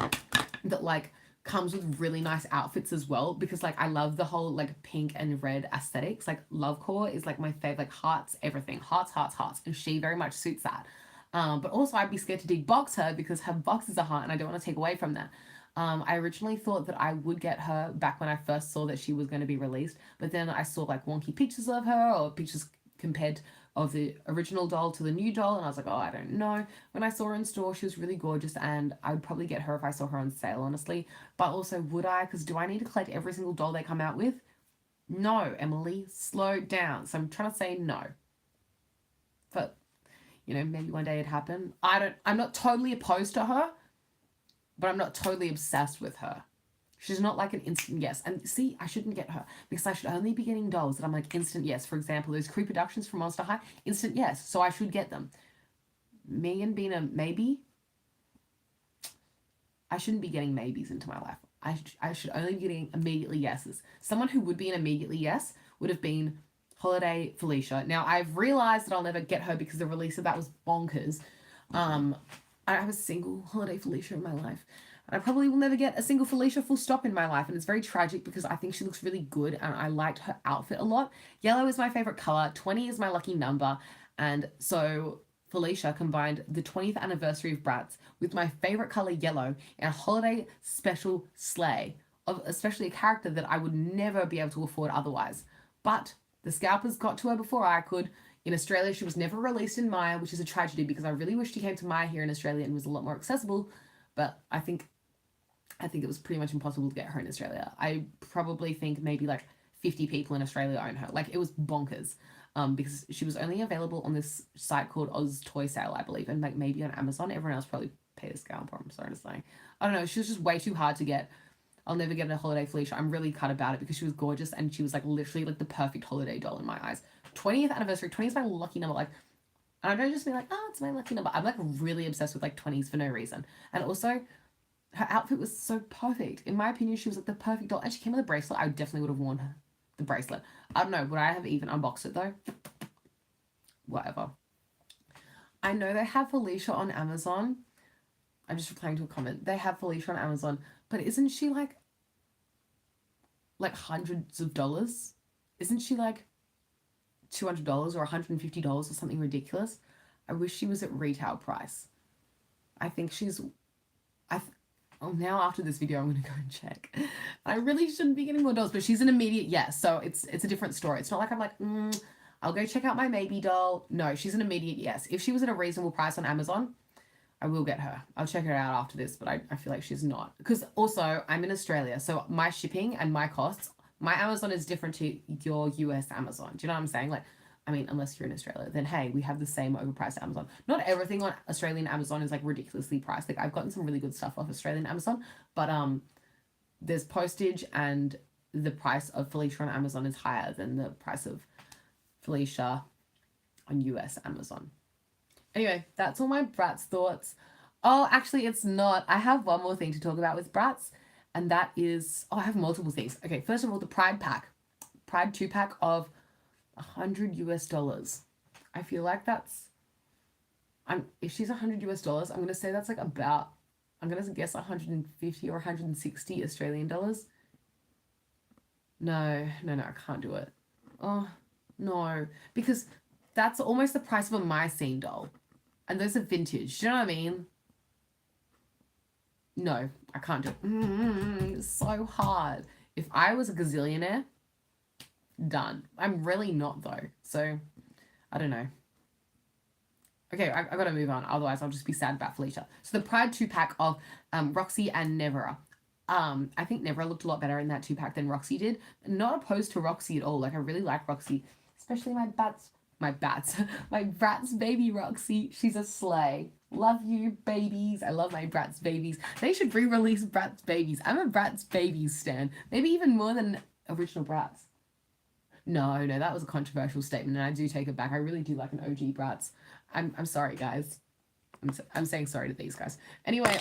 that like comes with really nice outfits as well, because like I love the whole like pink and red aesthetics. Like love core is like my favorite, like hearts, everything, hearts, hearts, hearts, and she very much suits that. But also I'd be scared to debox her because her box is a heart and I don't want to take away from that. I originally thought that I would get her back when I first saw that she was going to be released, but then I saw like wonky pictures of her or pictures compared of the original doll to the new doll, and I was like, oh, I don't know. When I saw her in store, she was really gorgeous, and I would probably get her if I saw her on sale, honestly. But also, would I? Because do I need to collect every single doll they come out with? No, Emily, slow down. So I'm trying to say no. But, you know, maybe one day it'd happen. I'm not totally opposed to her, but I'm not totally obsessed with her. She's not like an instant yes. And see, I shouldn't get her because I should only be getting dolls that I'm like instant yes. For example, those Cree Productions from Monster High, instant yes. So I should get them. Megan being a maybe, I shouldn't be getting maybes into my life. I should only be getting immediately yeses. Someone who would be an immediately yes would have been Holiday Felicia. Now, I've realized that I'll never get her because the release of that was bonkers. I have a single Holiday Felicia in my life. I probably will never get a single Felicia full stop in my life, and it's very tragic because I think she looks really good and I liked her outfit a lot. Yellow is my favorite color, 20 is my lucky number, and so Felicia combined the 20th anniversary of Bratz with my favorite color, yellow, in a holiday special sleigh of especially a character that I would never be able to afford otherwise. But the scalpers got to her before I could. In Australia, she was never released in Maya, which is a tragedy because I really wish she came to Maya here in Australia and was a lot more accessible, but I think it was pretty much impossible to get her in Australia. I probably think maybe like 50 people in Australia own her. Like it was bonkers. Because she was only available on this site called Oz Toy Sale, I believe, and like maybe on Amazon. Everyone else probably paid a scalper. I'm sorry to say. I don't know. She was just way too hard to get. I'll never get a Holiday Felicia. I'm really cut about it because she was gorgeous and she was like literally like the perfect holiday doll in my eyes. 20th anniversary. 20 is my lucky number. Like, and I don't just be like, oh, it's my lucky number. I'm like really obsessed with like 20s for no reason. And also, her outfit was so perfect. In my opinion, she was like the perfect doll. And she came with a bracelet. I definitely would have worn her. The bracelet. I don't know. Would I have even unboxed it though? Whatever. I know they have Felicia on Amazon. I'm just replying to a comment. They have Felicia on Amazon, but isn't she like hundreds of dollars? Isn't she like $200 or $150 or something ridiculous? I wish she was at retail price. I think she's. Oh, now after this video, I'm going to go and check. I really shouldn't be getting more dolls, but she's an immediate yes. So it's a different story. It's not like I'm like, I'll go check out my maybe doll. No, she's an immediate yes. If she was at a reasonable price on Amazon, I will get her. I'll check her out after this, but I feel like she's not. Because also, I'm in Australia, so my shipping and my costs, my Amazon is different to your US Amazon. Do you know what I'm saying? Like, I mean, unless you're in Australia, then hey, we have the same overpriced Amazon. Not everything on Australian Amazon is like ridiculously priced. Like I've gotten some really good stuff off Australian Amazon, but there's postage and the price of Felicia on Amazon is higher than the price of Felicia on US Amazon. Anyway, that's all my Bratz thoughts. Oh, actually, it's not. I have one more thing to talk about with Bratz, and that is, I have multiple things. Okay, first of all, the Pride pack. Pride 2-pack of $100 US. I feel like that's, if she's $100 US, I'm going to say that's like about, I'm going to guess 150 or 160 Australian dollars. No, I can't do it. Oh, no, because that's almost the price of a My Scene doll. And those are vintage. Do you know what I mean? No, I can't do it. It's so hard. If I was a gazillionaire, done. I'm really not though. So, I don't know. Okay, I got to move on. Otherwise, I'll just be sad about Felicia. So the Pride 2-pack of Roxy and Nevera. I think Nevera looked a lot better in that 2-pack than Roxy did. Not opposed to Roxy at all. Like, I really like Roxy. Especially my Bratz baby Roxy. She's a slay. Love you, babies. I love my Bratz babies. They should re-release Bratz babies. I'm a Bratz babies stan. Maybe even more than Original Bratz. No, that was a controversial statement, and I do take it back. I really do like an OG Bratz. I'm sorry, guys. I'm saying sorry to these guys. Anyway,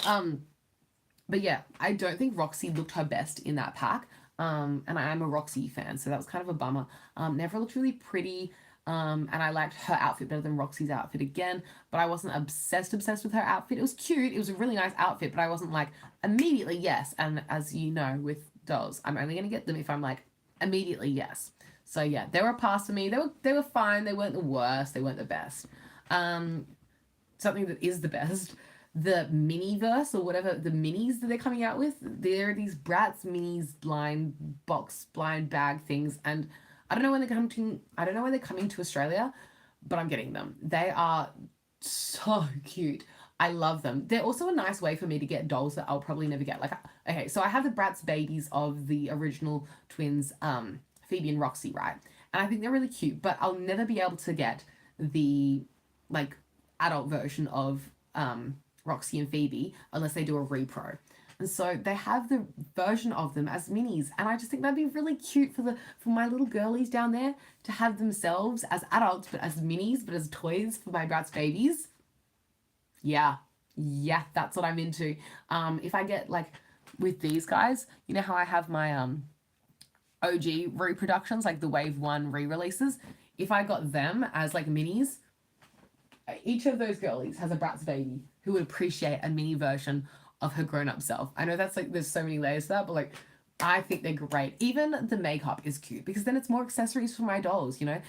but yeah, I don't think Roxy looked her best in that pack. And I am a Roxy fan, so that was kind of a bummer. Never looked really pretty. And I liked her outfit better than Roxy's outfit again, but I wasn't obsessed with her outfit. It was cute. It was a really nice outfit, but I wasn't like immediately yes. And as you know, with dolls, I'm only gonna get them if I'm like immediately yes. So yeah, they were a pass for me. They were fine. They weren't the worst. They weren't the best. Something that is the best, the miniverse or whatever, the minis that they're coming out with. There are these Bratz minis blind bag things, and I don't know when they're coming to Australia, but I'm getting them. They are so cute. I love them. They're also a nice way for me to get dolls that I'll probably never get. Like, okay, so I have the Bratz babies of the original twins, Phoebe and Roxy, right? And I think they're really cute, but I'll never be able to get the like adult version of Roxy and Phoebe unless they do a repro. And so they have the version of them as minis, and I just think that'd be really cute for my little girlies down there to have themselves as adults but as minis, but as toys for my Bratz babies. Yeah, that's what I'm into. If I get like with these guys, you know how I have my OG reproductions, like the Wave 1 re-releases. If I got them as like minis, each of those girlies has a Bratz baby who would appreciate a mini version of her grown-up self. I know that's like, there's so many layers to that, but like, I think they're great. Even the makeup is cute because then it's more accessories for my dolls, you know?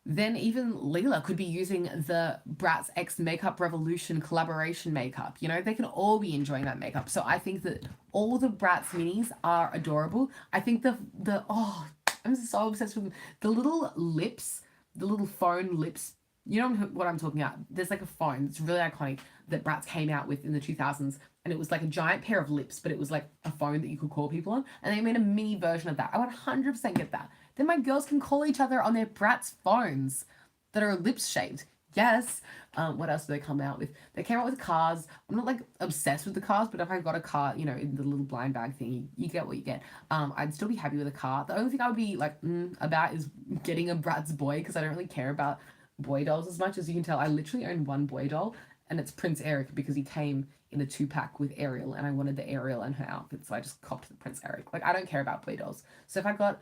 Then even Lila could be using the Bratz X Makeup Revolution collaboration makeup. You know, they can all be enjoying that makeup. So I think that all the Bratz minis are adorable. I think I'm so obsessed with them. The little lips, the little phone lips. You know what I'm talking about? There's like a phone that's really iconic that Bratz came out with in the 2000s. And it was like a giant pair of lips, but it was like a phone that you could call people on. And they made a mini version of that. I would 100% get that. Then my girls can call each other on their Bratz phones that are lips shaped. Yes. What else do they come out with? They came out with cars. I'm not like obsessed with the cars, but if I got a car, you know, in the little blind bag thing, you get what you get. I'd still be happy with a car. The only thing I would be like about is getting a Bratz boy, because I don't really care about boy dolls as much. As you can tell, I literally own one boy doll, and it's Prince Eric because he came in a 2-pack with Ariel, and I wanted the Ariel and her outfit, so I just copped the Prince Eric. Like, I don't care about boy dolls. So if I got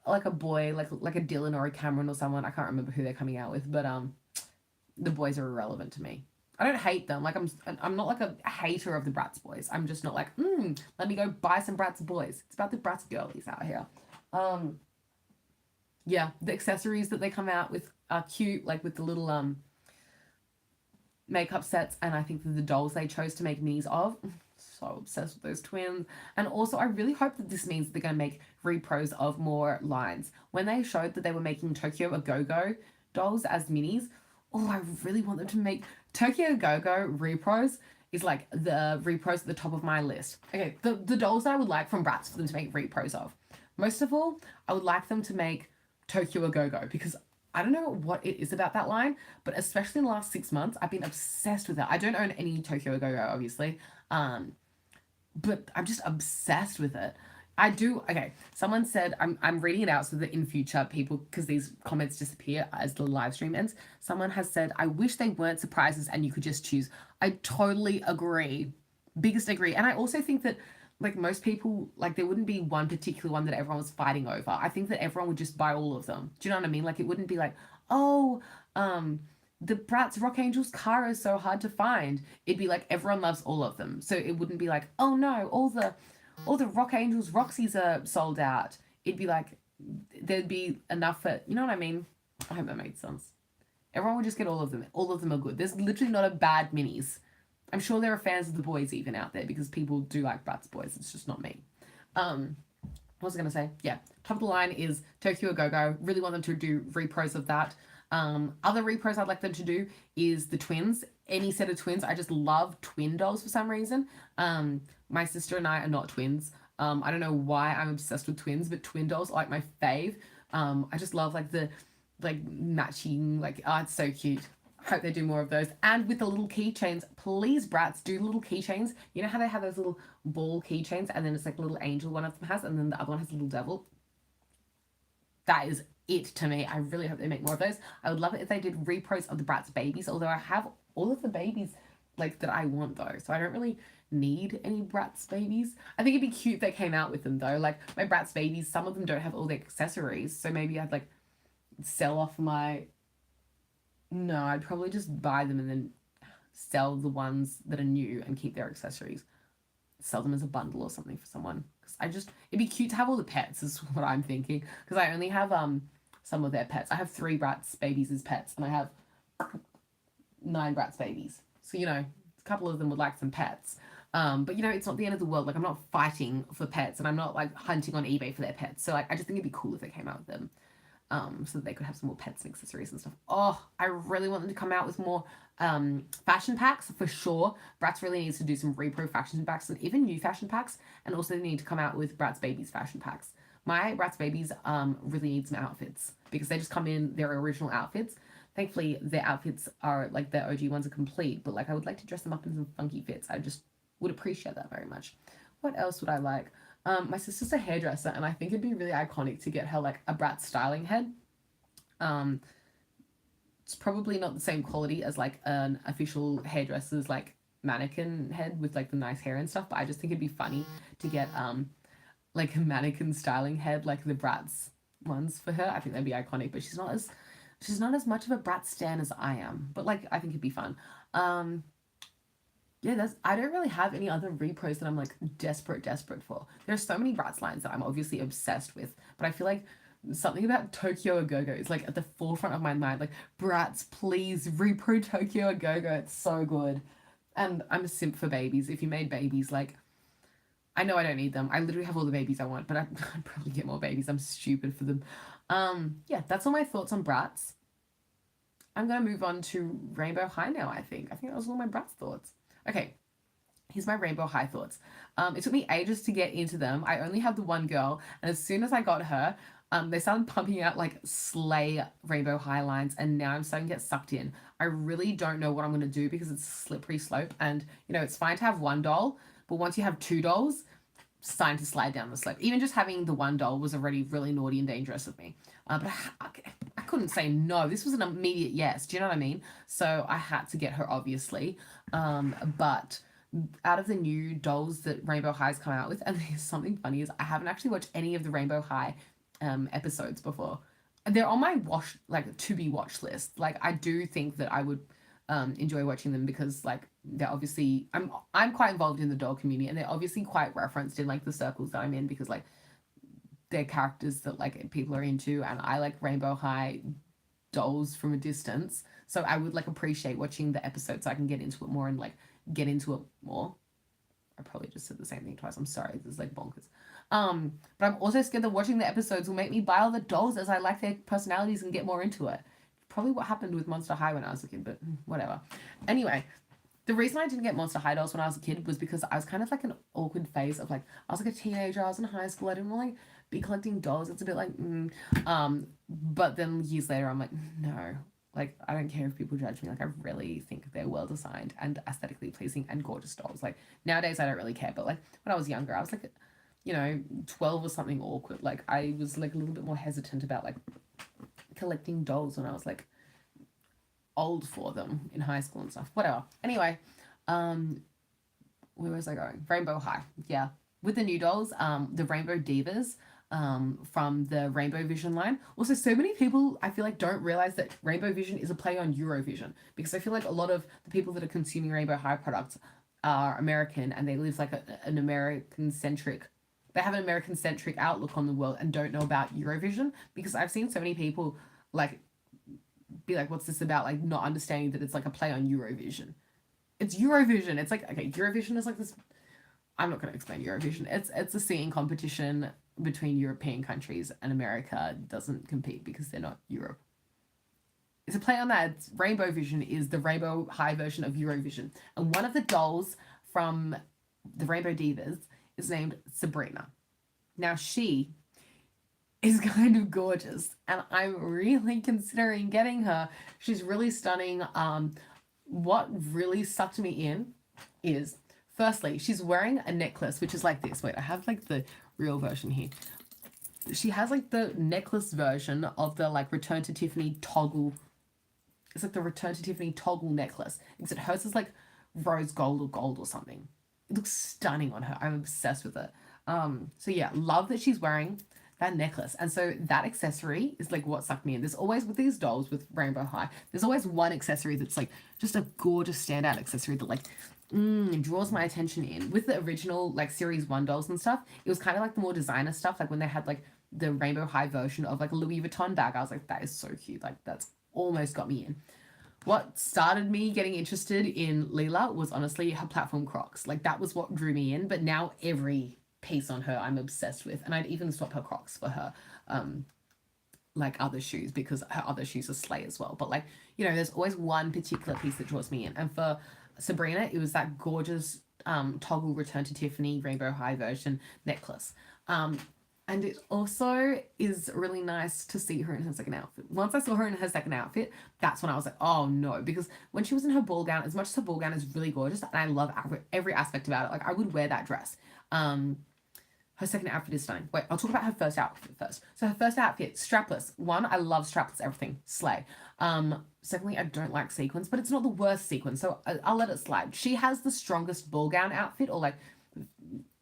like a boy, like a Dylan or a Cameron or someone, I can't remember who they're coming out with, but the boys are irrelevant to me. I don't hate them. Like, I'm not like a hater of the Bratz boys. I'm just not like, let me go buy some Bratz boys. It's about the Bratz girlies out here. Yeah, the accessories that they come out with are cute, like with the little makeup sets, and I think that the dolls they chose to make minis of, so obsessed with those twins. And also I really hope that this means they're going to make repros of more lines. When they showed that they were making Tokyo a Go-Go dolls as minis, I really want them to make Tokyo Go-Go repros. Is like the repros at the top of my list. Okay, the dolls that I would like from Bratz for them to make repros of. Most of all, I would like them to make Tokyo a Go-Go, because I don't know what it is about that line, but especially in the last 6 months, I've been obsessed with it. I don't own any Tokyo a Go-Go, obviously, but I'm just obsessed with it. I do. Okay, someone said, I'm reading it out so that in future people, because these comments disappear as the live stream ends, someone has said, I wish they weren't surprises and you could just choose. I totally agree. Biggest agree. And I also think that, like, most people, like, there wouldn't be one particular one that everyone was fighting over. I think that everyone would just buy all of them. Do you know what I mean? Like, it wouldn't be like, the Bratz Rock Angels car is so hard to find. It'd be like everyone loves all of them. So it wouldn't be like, oh no, all the Rock Angels Roxy's are sold out. It'd be like, there'd be enough for, you know what I mean? I hope that made sense. Everyone would just get all of them. All of them are good. There's literally not a bad minis. I'm sure there are fans of the boys even out there, because people do like Bratz boys. It's just not me. What was I going to say? Yeah. Top of the line is Tokyo Go-Go. Really want them to do repros of that. Other repros I'd like them to do is the twins. Any set of twins. I just love twin dolls for some reason. My sister and I are not twins. I don't know why I'm obsessed with twins, but twin dolls are like my fave. I just love like the matching, like, oh, it's so cute. Hope they do more of those. And with the little keychains, please, Bratz, do little keychains. You know how they have those little ball keychains, and then it's like a little angel one of them has, and then the other one has a little devil? That is it to me. I really hope they make more of those. I would love it if they did repros of the Bratz babies, although I have all of the babies like that I want though, so I don't really need any Bratz babies. I think it'd be cute if they came out with them though. Like my Bratz babies, some of them don't have all the accessories, so maybe I'd like sell off my. No, I'd probably just buy them and then sell the ones that are new and keep their accessories. Sell them as a bundle or something for someone. Because it'd be cute to have all the pets, is what I'm thinking. Because I only have some of their pets. I have 3 Bratz babies as pets, and I have 9 Bratz babies. So, you know, a couple of them would like some pets. But, you know, it's not the end of the world. Like, I'm not fighting for pets, and I'm not, like, hunting on eBay for their pets. So, like, I just think it'd be cool if they came out with them. So that they could have some more pets and accessories and stuff. Oh, I really want them to come out with more fashion packs for sure. Bratz really needs to do some repro fashion packs and even new fashion packs, and also they need to come out with Bratz Babies fashion packs. My Bratz Babies really need some outfits because they just come in their original outfits. Thankfully, their outfits are like their OG ones are complete, but like I would like to dress them up in some funky fits. I just would appreciate that very much. What else would I like? My sister's a hairdresser, and I think it'd be really iconic to get her like a Bratz styling head. It's probably not the same quality as like an official hairdresser's like mannequin head with like the nice hair and stuff, but I just think it'd be funny to get like a mannequin styling head like the Bratz ones for her. I think that'd be iconic, but she's not as much of a Bratz stan as I am, but like I think it'd be fun. Yeah, I don't really have any other repros that I'm like desperate for. There's so many Bratz lines that I'm obviously obsessed with, but I feel like something about Tokyo A Go-Go is like at the forefront of my mind. Like, Bratz, please repro Tokyo A Go-Go. It's so good. And I'm a simp for babies. If you made babies, like, I know I don't need them. I literally have all the babies I want, but I'd probably get more babies. I'm stupid for them. Yeah, that's all my thoughts on Bratz. I'm gonna move on to Rainbow High now, I think. I think that was all my Bratz thoughts. Okay, here's my Rainbow High thoughts. It took me ages to get into them. I only have the one girl, and as soon as I got her, they started pumping out like slay Rainbow High lines, and now I'm starting to get sucked in. I really don't know what I'm going to do because it's a slippery slope, and you know, it's fine to have one doll, but once you have 2 dolls, it's time to slide down the slope. Even just having the one doll was already really naughty and dangerous of me. But I couldn't say no. This was an immediate yes. Do you know what I mean? So I had to get her, obviously. But out of the new dolls that Rainbow High's come out with, and there's something funny is I haven't actually watched any of the Rainbow High episodes before. They're on my to be watch list. Like, I do think that I would enjoy watching them because like they're obviously I'm quite involved in the doll community, and they're obviously quite referenced in like the circles that I'm in because like they're characters that like people are into, and I like Rainbow High dolls from a distance. So I would like appreciate watching the episodes so I can get into it more and like get into it more. I probably just said the same thing twice. I'm sorry. This is like bonkers. But I'm also scared that watching the episodes will make me buy all the dolls as I like their personalities and get more into it. Probably what happened with Monster High when I was a kid, but whatever. Anyway, the reason I didn't get Monster High dolls when I was a kid was because I was kind of like an awkward phase of like, I was like a teenager, I was in high school, I didn't want to like be collecting dolls. It's a bit like, but then years later, I'm like, no, like, I don't care if people judge me. Like, I really think they're well designed and aesthetically pleasing and gorgeous dolls. Like, nowadays, I don't really care. But, like, when I was younger, I was, like, 12 or something awkward. Like, I was, like, a little bit more hesitant about, like, collecting dolls when I was, like, old for them in high school and stuff. Whatever. Anyway, where was I going? Rainbow High. Yeah. With the new dolls, the Rainbow Divas, from the Rainbow Vision line. Also, so many people, I feel like, don't realize that Rainbow Vision is a play on Eurovision, because I feel like a lot of the people that are consuming Rainbow High products are American, and they live like an American-centric, they have an American-centric outlook on the world and don't know about Eurovision, because I've seen so many people like be like, what's this about? Like, not understanding that it's like a play on Eurovision. It's Eurovision. It's like, okay, Eurovision is like this, I'm not going to explain Eurovision. It's a singing competition between European countries, and America doesn't compete because they're not Europe. It's a play on that. Rainbow Vision is the Rainbow High version of Eurovision. And one of the dolls from the Rainbow Divas is named Sabrina. Now, she is kind of gorgeous, and I'm really considering getting her. She's really stunning. What really sucked me in is, firstly, she's wearing a necklace which is like this. Wait, I have like the real version here. She has like the necklace version of the like Return to Tiffany toggle. It's like the Return to Tiffany toggle necklace, except hers is like rose gold or something. It looks stunning on her. I'm obsessed with it. So yeah, love that she's wearing that necklace. And so that accessory is like what sucked me in. There's always, with these dolls with Rainbow High, there's always one accessory that's like just a gorgeous standout accessory that like draws my attention in. With the original like series 1 dolls and stuff, it was kind of like the more designer stuff, like when they had like the Rainbow High version of like a Louis Vuitton bag. I was like, that is so cute. Like that's almost got me in. What started me getting interested in Lila was honestly her platform Crocs. Like that was what drew me in. But now every piece on her I'm obsessed with, and I'd even swap her Crocs for her like other shoes, because her other shoes are slay as well. But like, you know, there's always one particular piece that draws me in, and for Sabrina it was that gorgeous toggle Return to Tiffany Rainbow High version necklace. And it also is really nice to see her in her second outfit. Once I saw her in her second outfit, that's when I was like, oh no. Because when she was in her ball gown, as much as her ball gown is really gorgeous, and I love every aspect about it, like I would wear that dress. Her second outfit is stunning. Wait, I'll talk about her first outfit first. So her first outfit, strapless. One, I love strapless everything. Slay. Secondly, I don't like sequins, but it's not the worst sequin, so I'll let it slide. She has the strongest ball gown outfit, or like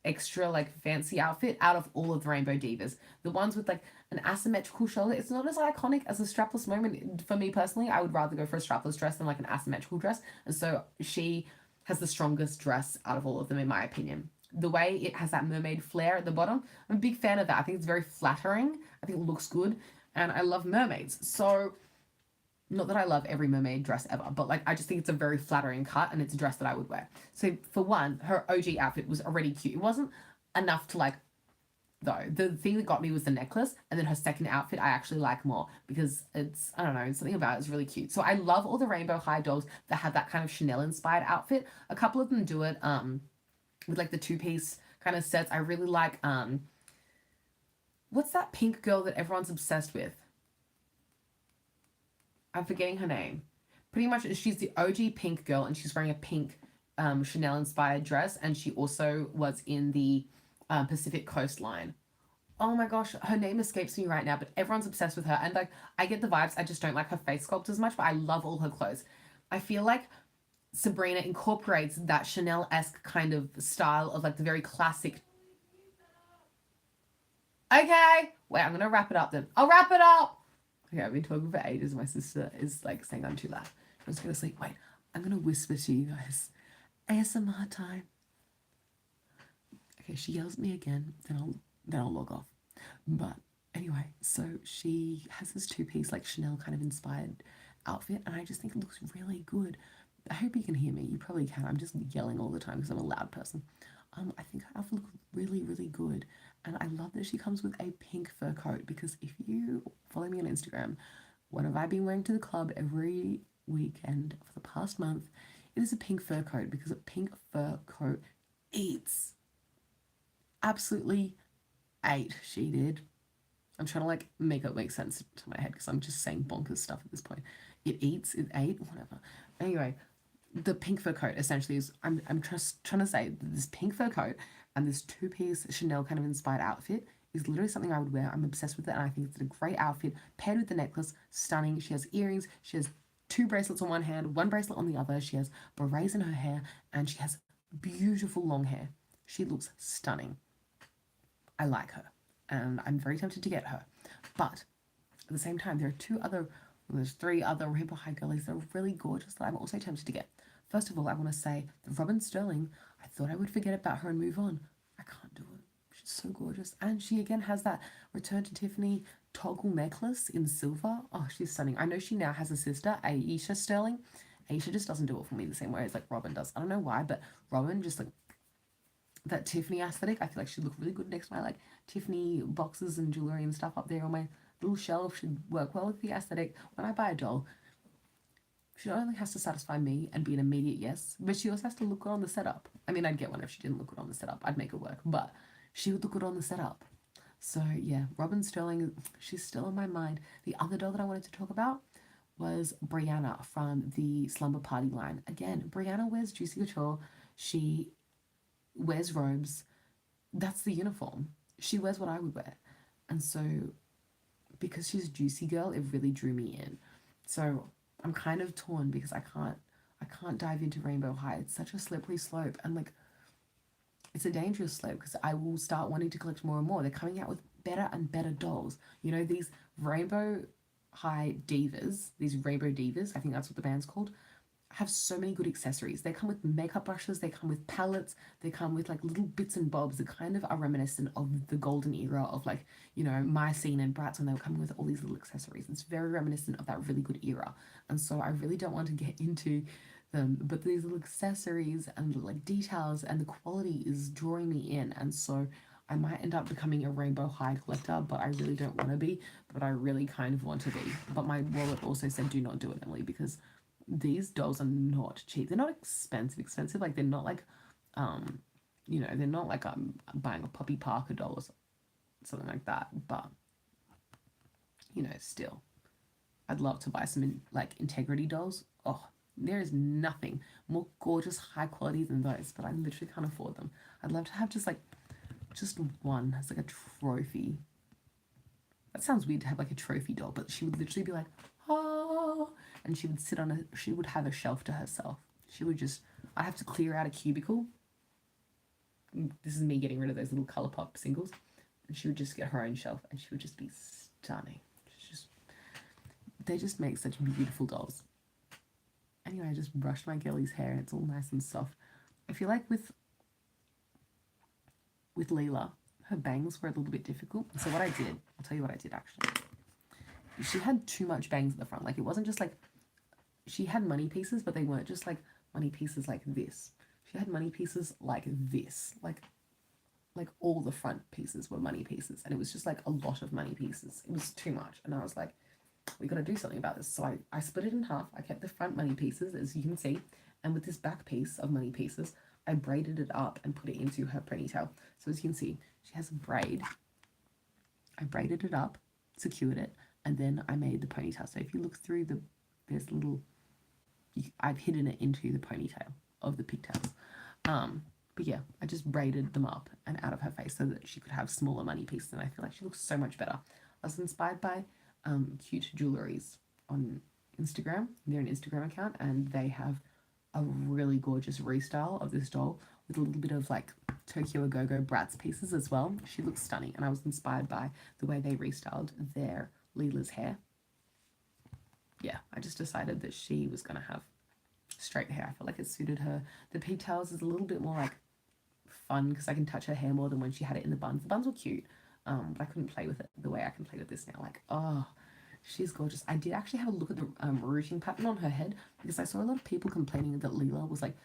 extra like fancy outfit out of all of the Rainbow Divas. The ones with like an asymmetrical shoulder, it's not as iconic as a strapless moment. For me personally, I would rather go for a strapless dress than like an asymmetrical dress. And so she has the strongest dress out of all of them, in my opinion. The way it has that mermaid flare at the bottom, I'm a big fan of that. I think it's very flattering. I think it looks good. And I love mermaids. So not that I love every mermaid dress ever, but like I just think it's a very flattering cut, and it's a dress that I would wear. So for one, her OG outfit was already cute. It wasn't enough to like, though. The thing that got me was the necklace, and then her second outfit I actually like more, because it's, I don't know, something about it's really cute. So I love all the Rainbow High dolls that have that kind of Chanel inspired outfit. A couple of them do it with like the two-piece kind of sets. I really like what's that pink girl that everyone's obsessed with? I'm forgetting her name. Pretty much, she's the OG pink girl, and she's wearing a pink Chanel inspired dress, and she also was in the Pacific Coastline. Oh my gosh, her name escapes me right now, but everyone's obsessed with her, and like I get the vibes. I just don't like her face sculpt as much, but I love all her clothes. I feel like Sabrina incorporates that Chanel-esque kind of style of like the very classic. Okay, wait, I'm gonna wrap it up then. I'll wrap it up. Okay, I've been talking for ages. My sister is like saying I'm too loud. I'm just gonna sleep. Wait, I'm gonna whisper to you guys. ASMR time. Okay, she yells at me again, then I'll log off. But anyway, so she has this two-piece like Chanel kind of inspired outfit, and I just think it looks really good. I hope you can hear me. You probably can. I'm just yelling all the time because I'm a loud person. I think her outfit looks really, really good. And I love that she comes with a pink fur coat, because if you follow me on Instagram, what have I been wearing to the club every weekend for the past month? It is a pink fur coat, because a pink fur coat eats. Absolutely ate, she did. I'm trying to like make it make sense to my head, because I'm just saying bonkers stuff at this point. It eats, it ate, whatever. Anyway, the pink fur coat essentially is, I'm just trying to say that this pink fur coat and this two-piece Chanel kind of inspired outfit is literally something I would wear. I'm obsessed with it, and I think it's a great outfit paired with the necklace. Stunning. She has earrings. She has 2 bracelets on one hand, 1 bracelet on the other. She has berets in her hair, and she has beautiful long hair. She looks stunning. I like her, and I'm very tempted to get her. But at the same time, there's 3 other Rainbow High girlies that are really gorgeous that I'm also tempted to get. First of all, I want to say that Robin Sterling, I thought I would forget about her and move on. I can't do it. She's so gorgeous. And she again has that Return to Tiffany toggle necklace in silver. Oh, she's stunning. I know she now has a sister, Aisha Sterling. Aisha just doesn't do it for me the same way as like Robin does. I don't know why, but Robin just like that Tiffany aesthetic. I feel like she'd look really good next to my like Tiffany boxes and jewelry and stuff up there on my little shelf. Should work well with the aesthetic. When I buy a doll, she not only has to satisfy me and be an immediate yes, but she also has to look good on the setup. I mean, I'd get one if she didn't look good on the setup. I'd make it work, but she would look good on the setup. So yeah, Robin Sterling, she's still in my mind. The other doll that I wanted to talk about was Brianna from the Slumber Party line. Again, Brianna wears Juicy Couture. She wears robes. That's the uniform. She wears what I would wear. And so because she's a juicy girl, it really drew me in. So I'm kind of torn because I can't dive into Rainbow High. It's such a slippery slope, and like it's a dangerous slope because I will start wanting to collect more and more. They're coming out with better and better dolls. You know, these Rainbow High divas, these Rainbow Divas, I think that's what the band's called, have so many good accessories. They come with makeup brushes, they come with palettes, they come with like little bits and bobs that kind of are reminiscent of the golden era of like, you know, Mycene and Bratz when they were coming with all these little accessories. It's very reminiscent of that really good era. And so I really don't want to get into them, but these little accessories and like details and the quality is drawing me in. And so I might end up becoming a Rainbow High collector, but I really don't want to be, but I really kind of want to be. But my wallet also said, do not do it, Emily, because these dolls are not cheap. They're not expensive. Like they're not like, you know, they're not like I'm buying a Poppy Parker doll or something like that. But you know, still, I'd love to buy some like Integrity dolls. Oh, there is nothing more gorgeous, high quality than those. But I literally can't afford them. I'd love to have just one as like a trophy. That sounds weird to have like a trophy doll, but she would literally be like, oh, and she would sit on a, she would have a shelf to herself. She would just, I'd have to clear out a cubicle. This is me getting rid of those little ColourPop singles. And she would just get her own shelf and she would just be stunning. She's just, they just make such beautiful dolls. Anyway, I just brushed my girlie's hair and it's all nice and soft. I feel like with Lila, her bangs were a little bit difficult. So what I did, I'll tell you what I did actually. She had too much bangs at the front. Like it wasn't just like, she had money pieces, but they weren't just like money pieces like this. She had money pieces like this. Like all the front pieces were money pieces. And it was just like a lot of money pieces. It was too much. And I was like, we got to do something about this. So I split it in half. I kept the front money pieces, as you can see. And with this back piece of money pieces, I braided it up and put it into her ponytail. So as you can see, she has a braid. I braided it up, secured it, and then I made the ponytail. So if you look through there's little, I've hidden it into the ponytail of the pigtails. But yeah, I just braided them up and out of her face so that she could have smaller money pieces. And I feel like she looks so much better. I was inspired by Cute Jewelries on Instagram. They're an Instagram account and they have a really gorgeous restyle of this doll with a little bit of like Tokyo A Go-Go Bratz pieces as well. She looks stunning and I was inspired by the way they restyled their Lila's hair. Yeah, I just decided that she was going to have straight hair. I felt like it suited her. The pigtails is a little bit more like fun because I can touch her hair more than when she had it in the buns. The buns were cute, but I couldn't play with it the way I can play with this now. Like, oh, she's gorgeous. I did actually have a look at the rooting pattern on her head because I saw a lot of people complaining that Lila was like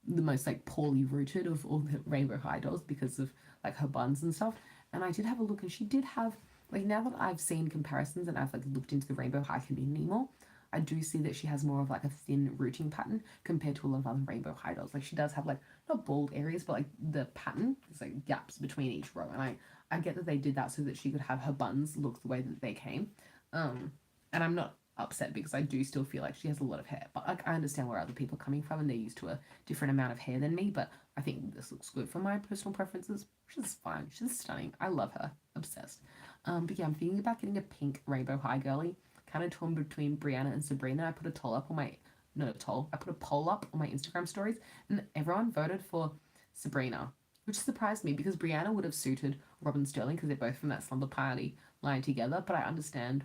the most like poorly rooted of all the Rainbow High dolls because of like her buns and stuff. And I did have a look and she did have, like now that I've seen comparisons and I've like looked into the Rainbow High community more, I do see that she has more of like a thin rooting pattern compared to a lot of other Rainbow High dolls. Like she does have like not bald areas, but like the pattern, there's like gaps between each row. And I get that they did that so that she could have her buns look the way that they came. And I'm not upset because I do still feel like she has a lot of hair. But like, I understand where other people are coming from and they're used to a different amount of hair than me. But I think this looks good for my personal preferences. She's fine. She's stunning. I love her. Obsessed. But yeah, I'm thinking about getting a pink Rainbow High girly. Kind of torn between Brianna and Sabrina. I put a poll up on my, not a poll, I put a poll up on my Instagram stories and everyone voted for Sabrina, which surprised me because Brianna would have suited Robin Sterling because they're both from that Slumber Party line together. But I understand,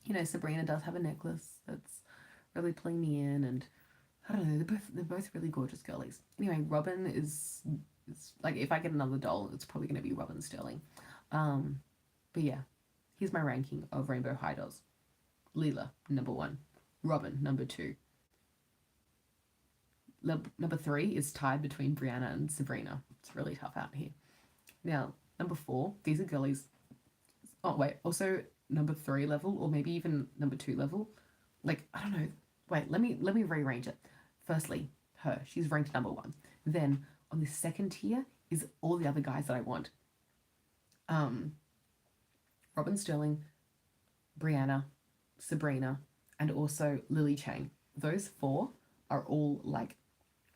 you know, Sabrina does have a necklace that's really pulling me in, and I don't know, they're both really gorgeous girlies. Anyway, Robin is like, if I get another doll, it's probably going to be Robin Sterling. But yeah, here's my ranking of Rainbow High dolls. Lila, number 1. Robin, number 2. Number 3 is tied between Brianna and Sabrina. It's really tough out here. Now, number 4, these are girlies. Oh, wait, also number 3 level, or maybe even number 2 level. Like, I don't know. Wait, let me rearrange it. Firstly, her. She's ranked number 1. Then, on the second tier is all the other guys that I want. Robin Sterling, Brianna, Sabrina, and also Lily Chang. Those 4 are all like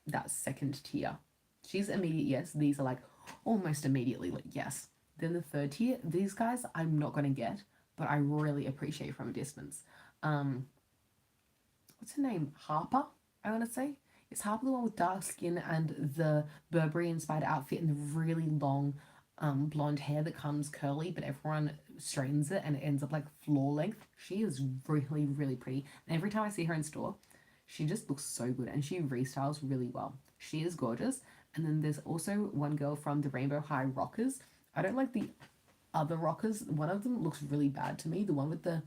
that second tier. She's immediate yes. These are like almost immediately like yes. Then the third tier, these guys I'm not gonna get, but I really appreciate from a distance. What's her name? Harper, I want to say. Is Harper the one with dark skin and the Burberry inspired outfit and the really long blonde hair that comes curly, but everyone straightens it and it ends up like floor length? She is really, really pretty. And every time I see her in store, she just looks so good and she restyles really well. She is gorgeous. And then there's also one girl from the Rainbow High Rockers. I don't like the other rockers. One of them looks really bad to me. The one with the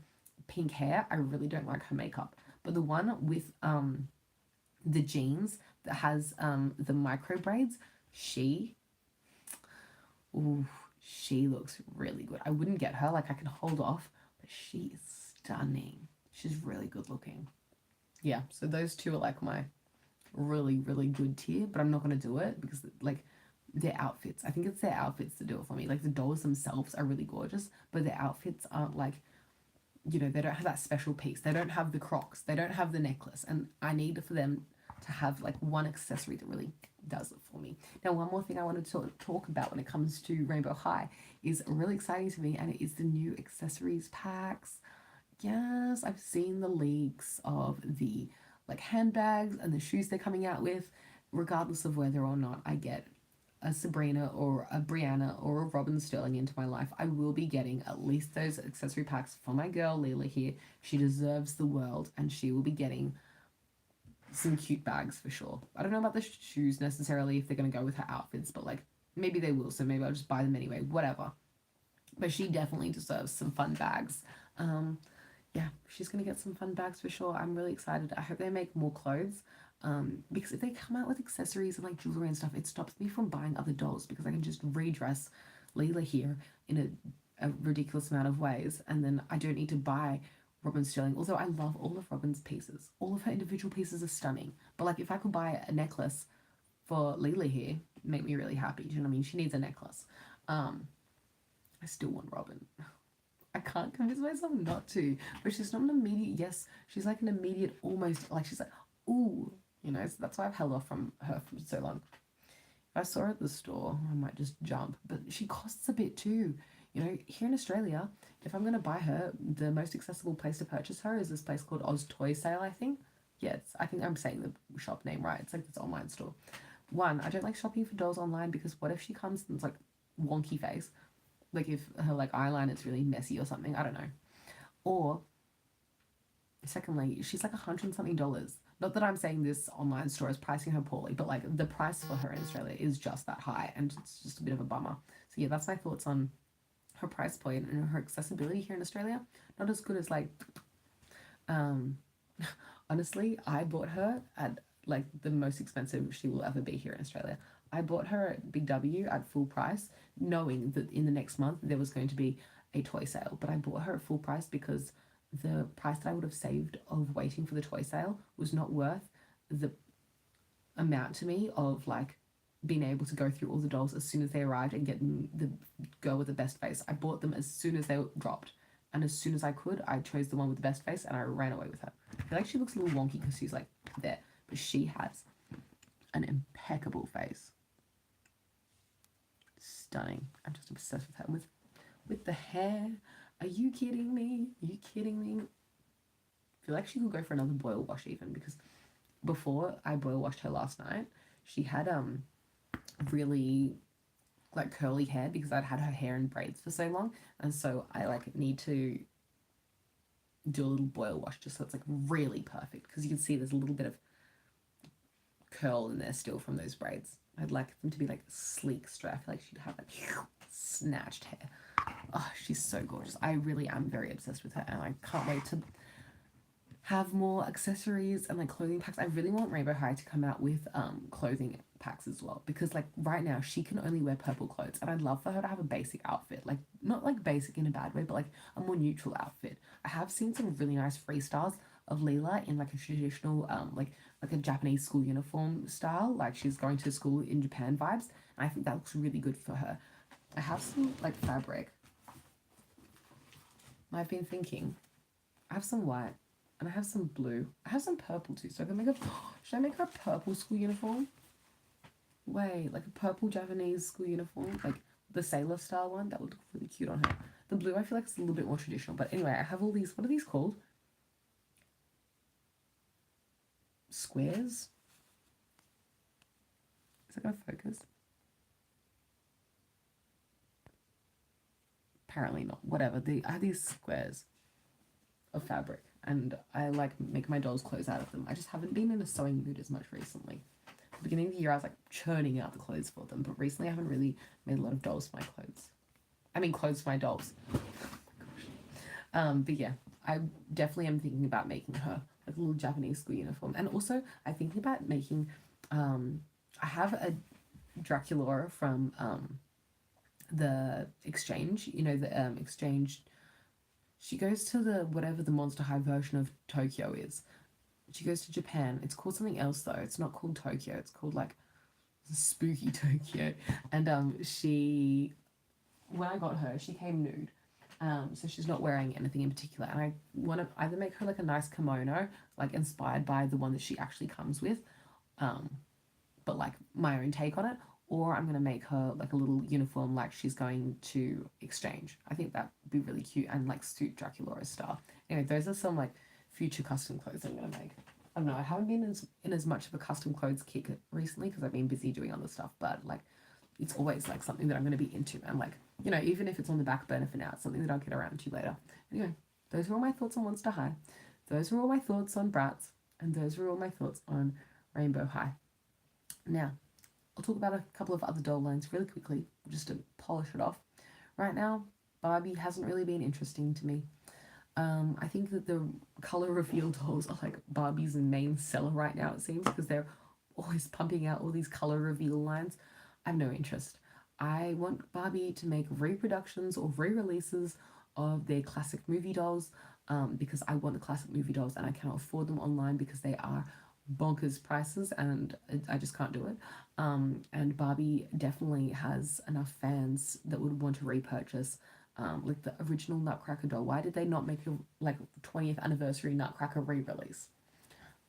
pink hair, I really don't like her makeup. But the one with the jeans that has the micro braids, she looks really good. I wouldn't get her, like I can hold off, but she is stunning. She's really good looking. Yeah, so those 2 are like my really, really good tier, but I'm not going to do it because like their outfits, I think it's their outfits that do it for me. Like the dolls themselves are really gorgeous, but their outfits aren't like, you know, they don't have that special piece. They don't have the Crocs. They don't have the necklace. And I need for them to have like one accessory that really does it for me. Now, one more thing I wanted to talk about when it comes to Rainbow High is really exciting to me, and it is the new accessories packs. Yes, I've seen the leaks of the like handbags and the shoes they're coming out with. Regardless of whether or not I get a Sabrina or a Brianna or a Robin Sterling into my life, I will be getting at least those accessory packs for my girl Lila here. She deserves the world, and she will be getting some cute bags for sure. I don't know about the shoes necessarily, if they're going to go with her outfits, but like maybe they will, so maybe I'll just buy them anyway, whatever. But she definitely deserves some fun bags. Yeah, she's going to get some fun bags for sure. I'm really excited. I hope they make more clothes. Because if they come out with accessories and like jewelry and stuff, it stops me from buying other dolls because I can just redress Lila here in a ridiculous amount of ways, and then I don't need to buy Robin Sterling. Although I love all of Robin's pieces, all of her individual pieces are stunning. But like if I could buy a necklace for Lila here, make me really happy. Do you know what I mean? She needs a necklace. I still want Robin. I can't convince myself not to, but she's not an immediate yes. She's like an immediate almost, like she's like, ooh. You know, so that's why I've held off from her for so long. If I saw her at the store, I might just jump. But she costs a bit too. You know, here in Australia, if I'm going to buy her, the most accessible place to purchase her is this place called Oz Toy Sale, I think. Yes, I think I'm saying the shop name right. It's like this online store. One, I don't like shopping for dolls online because what if she comes and it's like wonky face? Like if her like eyeliner is really messy or something. I don't know. Or, secondly, she's like $100 something. Not that I'm saying this online store is pricing her poorly, but like the price for her in Australia is just that high, and it's just a bit of a bummer. So yeah, that's my thoughts on her price point and her accessibility here in Australia. Not as good as like, honestly, I bought her at like the most expensive she will ever be here in Australia. I bought her at Big W at full price, knowing that in the next month there was going to be a toy sale, but I bought her at full price because the price that I would have saved of waiting for the toy sale was not worth the amount to me of like being able to go through all the dolls as soon as they arrived and getting the girl with the best face. I bought them as soon as they dropped, and as soon as I could, I chose the one with the best face and I ran away with her. I feel like she looks a little wonky because she's like there, but she has an impeccable face. Stunning. I'm just obsessed with her. With the hair. Are you kidding me? Are you kidding me? I feel like she could go for another boil wash even, because before I boil washed her last night, she had really like curly hair because I'd had her hair in braids for so long, and so I like need to do a little boil wash just so it's like really perfect, because you can see there's a little bit of curl in there still from those braids. I'd like them to be like sleek straight. I feel like she'd have like snatched hair. Oh, she's so gorgeous. I really am very obsessed with her, and I can't wait to have more accessories and like clothing packs. I really want Rainbow High to come out with clothing packs as well, because like right now she can only wear purple clothes, and I'd love for her to have a basic outfit, like not like basic in a bad way, but like a more neutral outfit. I have seen some really nice freestyles of Lila in like a traditional like a Japanese school uniform style, like she's going to school in Japan vibes, and I think that looks really good for her. I have some like fabric I've been thinking, I have some white and I have some blue. I have some purple too, so I can make a, should I make her a purple school uniform? Wait, like a purple Japanese school uniform? Like the sailor style one? That would look really cute on her. The blue I feel like it's a little bit more traditional. But anyway, I have all these, what are these called? Squares? Is it gonna focus? Apparently not. Whatever. I have these squares of fabric and I like make my dolls' clothes out of them. I just haven't been in a sewing mood as much recently. At the beginning of the year, I was like churning out the clothes for them, but recently I haven't really made a lot of dolls for my clothes. I mean, clothes for my dolls. Oh my gosh. But yeah, I definitely am thinking about making her like a little Japanese school uniform, and also I'm thinking about making. I have a Dracula from the exchange. You know the exchange. She goes to the whatever the Monster High version of Tokyo is. She goes to Japan. It's called something else though. It's not called Tokyo. It's called like spooky Tokyo. And she when I got her, she came nude. So she's not wearing anything in particular. And I want to either make her like a nice kimono, like inspired by the one that she actually comes with, um, but like my own take on it, or I'm gonna make her like a little uniform like she's going to exchange. I think that'd be really cute and like suit Dracula's style. Anyway, those are some like future custom clothes I'm gonna make. I don't know. I haven't been in as much of a custom clothes kick recently because I've been busy doing other stuff. But like, it's always like something that I'm gonna be into, and like even if it's on the back burner for now, it's something that I'll get around to later. Anyway, those are all my thoughts on Monster High. Those are all my thoughts on Bratz, and those are all my thoughts on Rainbow High. Now, I'll talk about a couple of other doll lines really quickly, just to polish it off. Right now, Barbie hasn't really been interesting to me. I think that the color reveal dolls are like Barbie's main seller right now, it seems, because they're always pumping out all these color reveal lines. I have no interest. I want Barbie to make reproductions or re releases of their classic movie dolls because I want the classic movie dolls and I cannot afford them online because they are bonkers prices and I just can't do it. And Barbie definitely has enough fans that would want to repurchase like the original Nutcracker doll. Why did they not make a like 20th anniversary Nutcracker re-release?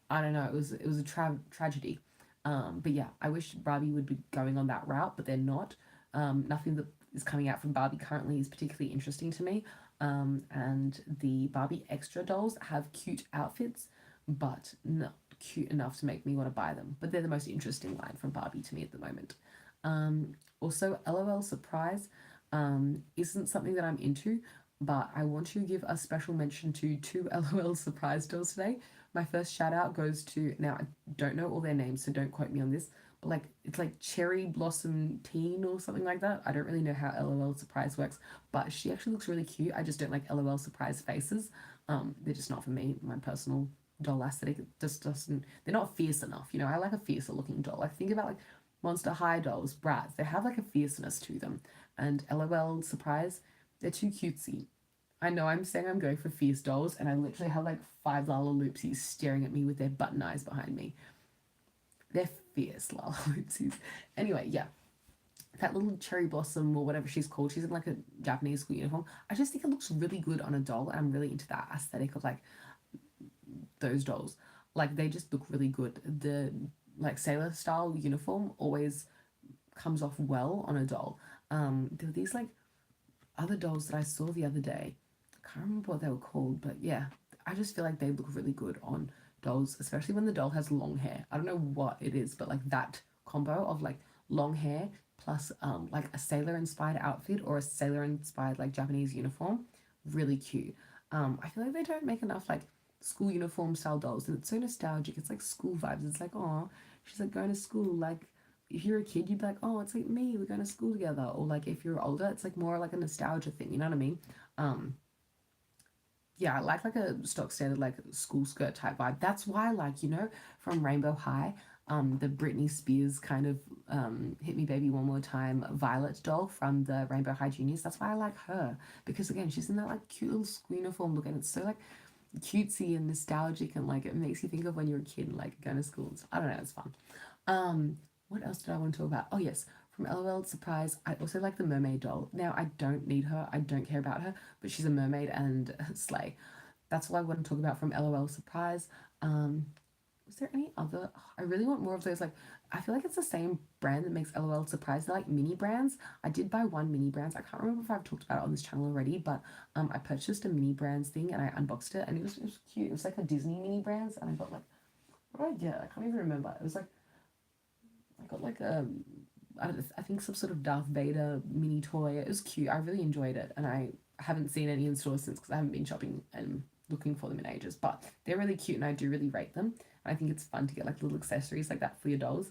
I don't know. It was a tragedy. But yeah, I wish Barbie would be going on that route, but they're not. Nothing that is coming out from Barbie currently is particularly interesting to me. And the Barbie extra dolls have cute outfits, but not cute enough to make me want to buy them. But they're the most interesting line from Barbie to me at the moment. Also, LOL Surprise isn't something that I'm into, but I want to give a special mention to two LOL Surprise dolls today. My first shout out goes to, now I don't know all their names, so don't quote me on this, but like it's like Cherry Blossom Teen or something like that. I don't really know how LOL Surprise works, but she actually looks really cute. I just don't like LOL Surprise faces. They're just not for me. My personal doll aesthetic just doesn't. They're not fierce enough. I like a fiercer looking doll. Like think about like Monster High dolls, Bratz. They have like a fierceness to them, and LOL Surprise, they're too cutesy. I know I'm saying I'm going for fierce dolls, and I literally have like five Lala Loopsies staring at me with their button eyes behind me. They're fierce Lala Loopsies. Anyway, yeah. That little cherry blossom or whatever she's called, she's in like a Japanese school uniform. I just think it looks really good on a doll, and I'm really into that aesthetic of like those dolls. Like they just look really good. The like sailor style uniform always comes off well on a doll. There were these like other dolls that I saw the other day. I can't remember what they were called, but yeah, I just feel like they look really good on dolls, especially when the doll has long hair. I don't know what it is, but like that combo of like long hair plus like a sailor inspired outfit or a sailor inspired like Japanese uniform, really cute. I feel like they don't make enough like school uniform style dolls, and it's so nostalgic. It's like school vibes. It's like, oh, she's like going to school. Like if you're a kid, you'd be like, oh, it's like me, we're going to school together. Or like if you're older, it's like more like a nostalgia thing, you know what I mean? Um, yeah, I like a stock standard like school skirt type vibe. That's why I like, from Rainbow High, the Britney Spears kind of Hit Me Baby One More Time Violet doll from the Rainbow High Juniors. That's why I like her. Because again, she's in that like cute little school uniform look, and it's so like cutesy and nostalgic, and like it makes you think of when you're a kid and like going to school. I don't know, it's fun. What else did I want to talk about? Oh yes, From LOL Surprise, I also like the mermaid doll. Now, I don't need her, I don't care about her, but she's a mermaid and slay. That's all I want to talk about from LOL Surprise. Was there any other? I really want more of those. Like, I feel like it's the same brand that makes LOL Surprise. They're like mini brands. I did buy one mini brands. I can't remember if I've talked about it on this channel already, but I purchased a mini brands thing and I unboxed it and it was cute. It was like a Disney mini brands and I got like, what did I get? I can't even remember. It was like, I got like I think some sort of Darth Vader mini toy. It was cute. I really enjoyed it and I haven't seen any in stores since because I haven't been shopping and looking for them in ages, but they're really cute and I do really rate them. I think it's fun to get like little accessories like that for your dolls.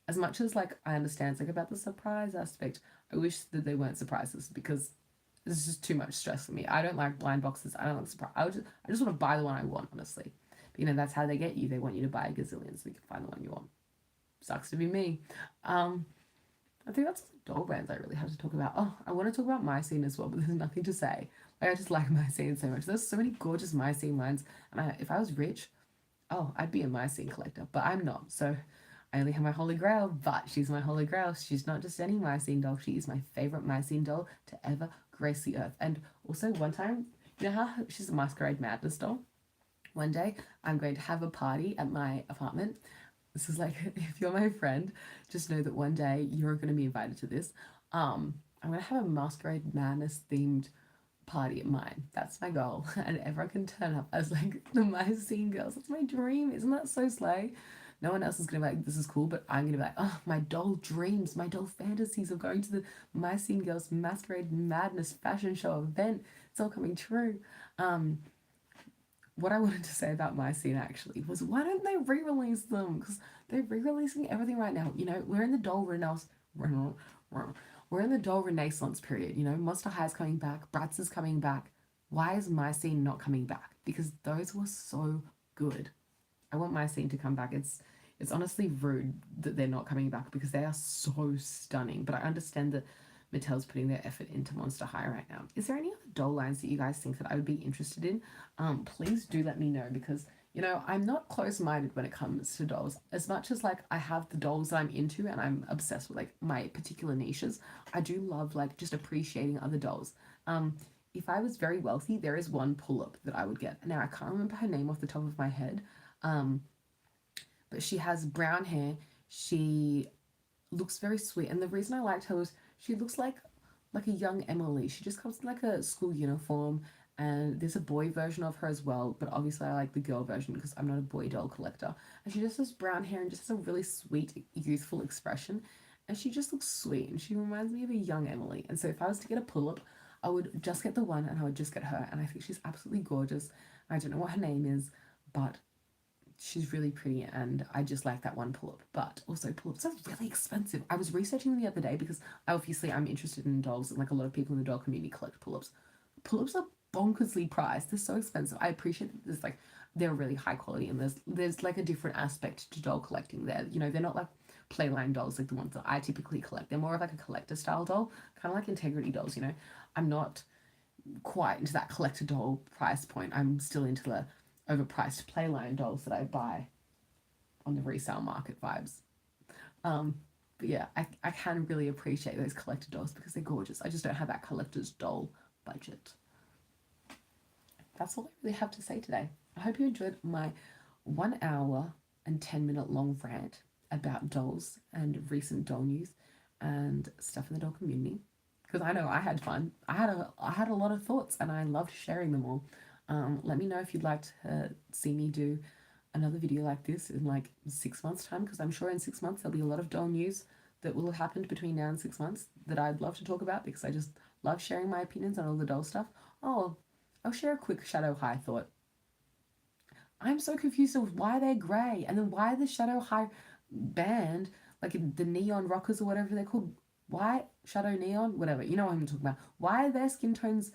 As much as like I understand it's like about the surprise aspect, I wish that they weren't surprises because this is just too much stress for me. I don't like blind boxes. I don't like surprise. I just want to buy the one I want, honestly. But, that's how they get you. They want you to buy a gazillion so you can find the one you want. Sucks to be me. I think that's the doll brands I really have to talk about. Oh, I want to talk about My Scene as well, but there's nothing to say. Like I just like My Scene so much. There's so many gorgeous My Scene lines, and if I was rich, oh, I'd be a My Scene collector, but I'm not. So I only have my holy grail, but she's my holy grail. She's not just any My Scene doll. She is my favorite My Scene doll to ever grace the earth. And also one time, you know how she's a Masquerade Madness doll? One day, I'm going to have a party at my apartment. This is like, if you're my friend, just know that one day you're going to be invited to this. I'm going to have a Masquerade Madness themed party at mine. That's my goal. And everyone can turn up as like the My Scene girls. That's my dream. Isn't that so slay? No one else is going to be like, this is cool, but I'm going to be like, oh, my doll dreams, my doll fantasies of going to the My Scene Girls Masquerade Madness fashion show event. It's all coming true. What I wanted to say about My Scene actually was, why don't they re-release them? Because they're re-releasing everything right now. We're in the doll renaissance. We're in the doll renaissance period. Monster High is coming back. Bratz is coming back. Why is My Scene not coming back? Because those were so good. I want My Scene to come back. It's honestly rude that they're not coming back because they are so stunning. But I understand that Mattel's putting their effort into Monster High right now. Is there any other doll lines that you guys think that I would be interested in? Please do let me know because, I'm not close-minded when it comes to dolls. As much as, like, I have the dolls that I'm into and I'm obsessed with, like, my particular niches, I do love, like, just appreciating other dolls. If I was very wealthy, there is one pull-up that I would get. Now, I can't remember her name off the top of my head, but she has brown hair. She looks very sweet. And the reason I liked her was she looks like a young Emily. She just comes in like a school uniform, and there's a boy version of her as well, but obviously I like the girl version because I'm not a boy doll collector. And she just has brown hair and just has a really sweet, youthful expression, and she just looks sweet, and she reminds me of a young Emily. And so if I was to get a pull-up, I would just get the one, and I would just get her, and I think she's absolutely gorgeous. I don't know what her name is, but she's really pretty and I just like that one pull-up. But also pull-ups are really expensive. I was researching them the other day because obviously I'm interested in dolls and like a lot of people in the doll community collect pull-ups. Pull-ups are bonkersly priced. They're so expensive. I appreciate that there's like they're really high quality and there's like a different aspect to doll collecting there. They're not like playline dolls like the ones that I typically collect. They're more of like a collector style doll, kind of like integrity dolls. I'm not quite into that collector doll price point. I'm still into the overpriced playline dolls that I buy on the resale market vibes. But yeah, I can really appreciate those collector dolls because they're gorgeous. I just don't have that collector's doll budget. That's all I really have to say today. I hope you enjoyed my 1 hour and 10-minute long rant about dolls and recent doll news and stuff in the doll community. Because I know I had fun. I had a lot of thoughts and I loved sharing them all. Let me know if you'd like to see me do another video like this in like 6 months time, because I'm sure in 6 months there'll be a lot of doll news that will have happened between now and 6 months that I'd love to talk about because I just love sharing my opinions on all the doll stuff. Oh, I'll share a quick Shadow High thought. I'm so confused of why they're grey and then why the Shadow High band, like the Neon Rockers or whatever they're called, why Shadow Neon, whatever, you know what I'm talking about. Why are their skin tones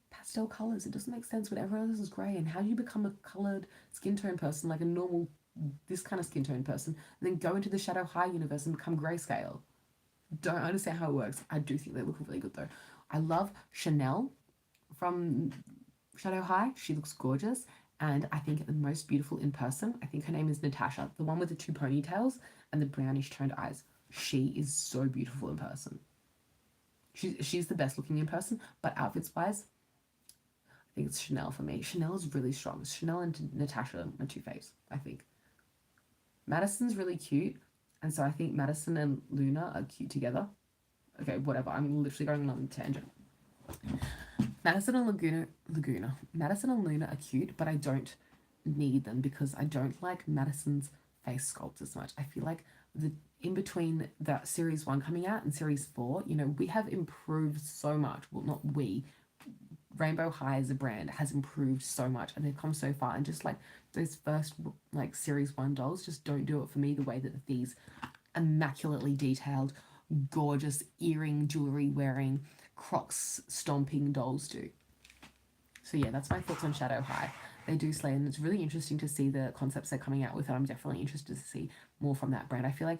pastel colors? It doesn't make sense when everyone else is grey. And how do you become a colored skin tone person, like a normal, this kind of skin tone person, and then go into the Shadow High universe and become grayscale? Don't understand how it works. I do think they look really good though. I love Chanel from Shadow High. She looks gorgeous. And I think the most beautiful in person, I think her name is Natasha, the one with the 2 ponytails and the brownish toned eyes. She is so beautiful in person. She's the best looking in person, but outfits wise, I think it's Chanel for me. Chanel is really strong. Chanel and Natasha are my two faves, I think. Madison's really cute, and so I think Madison and Luna are cute together. Okay, whatever. I'm literally going on a tangent. Madison and Madison and Luna are cute, but I don't need them because I don't like Madison's face sculpt as much. I feel like the in between the series 1 coming out and series 4, you know, we have improved so much. Well, not we. Rainbow High as a brand has improved so much and they've come so far, and just like those first like series 1 dolls just don't do it for me the way that these immaculately detailed, gorgeous earring jewelry wearing, Crocs stomping dolls do. So yeah, that's my thoughts on Shadow High. They do slay, and it's really interesting to see the concepts they're coming out with, and I'm definitely interested to see more from that brand. I feel like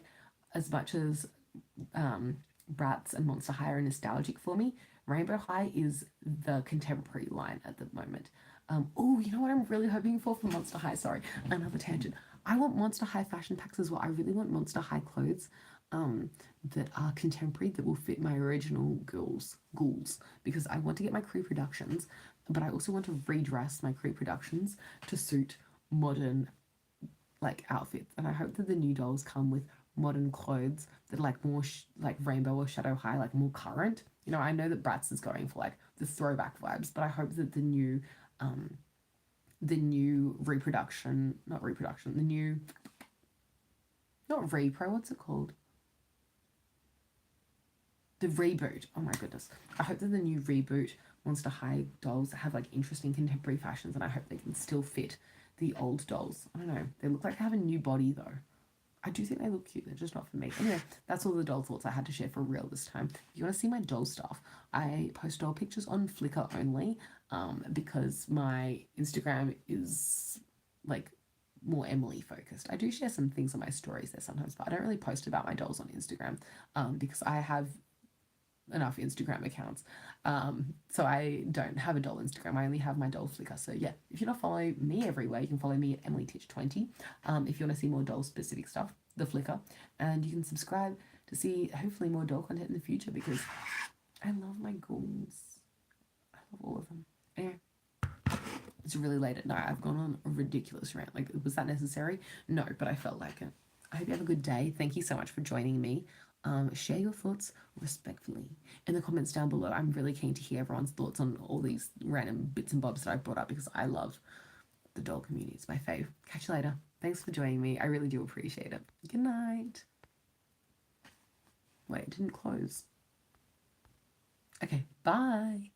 as much as Bratz and Monster High are nostalgic for me, Rainbow High is the contemporary line at the moment. Oh, you know what I'm really hoping for Monster High? Sorry, another tangent. I want Monster High fashion packs as well. I really want Monster High clothes that are contemporary, that will fit my original ghouls, because I want to get my crew productions, but I also want to redress my crew productions to suit modern like outfits. And I hope that the new dolls come with modern clothes that are like more like Rainbow or Shadow High, like more current. You know, I know that Bratz is going for like the throwback vibes, but I hope that the new reproduction, not reproduction, the new, not repro, what's it called? The reboot. Oh my goodness. I hope that the new reboot Monster High dolls have like interesting contemporary fashions, and I hope they can still fit the old dolls. I don't know. They look like they have a new body though. I do think they look cute. They're just not for me. Anyway, that's all the doll thoughts I had to share for real this time. If you want to see my doll stuff, I post doll pictures on Flickr only, because my Instagram is like more Emily focused. I do share some things on my stories there sometimes, but I don't really post about my dolls on Instagram, because I have enough Instagram accounts. So I don't have a doll Instagram. I only have my doll Flickr. So yeah, if you're not following me everywhere, you can follow me at EmilyTitch20. If you want to see more doll specific stuff, the Flickr, and you can subscribe to see hopefully more doll content in the future, because I love my ghouls. I love all of them. Anyway, it's really late at night. I've gone on a ridiculous rant. Like, was that necessary? No, but I felt like it. I hope you have a good day. Thank you so much for joining me. Share your thoughts respectfully in the comments down below. I'm really keen to hear everyone's thoughts on all these random bits and bobs that I've brought up, because I love the doll community. It's my fave. Catch you later. Thanks for joining me. I really do appreciate it. Good night. Wait, it didn't close. Okay, bye.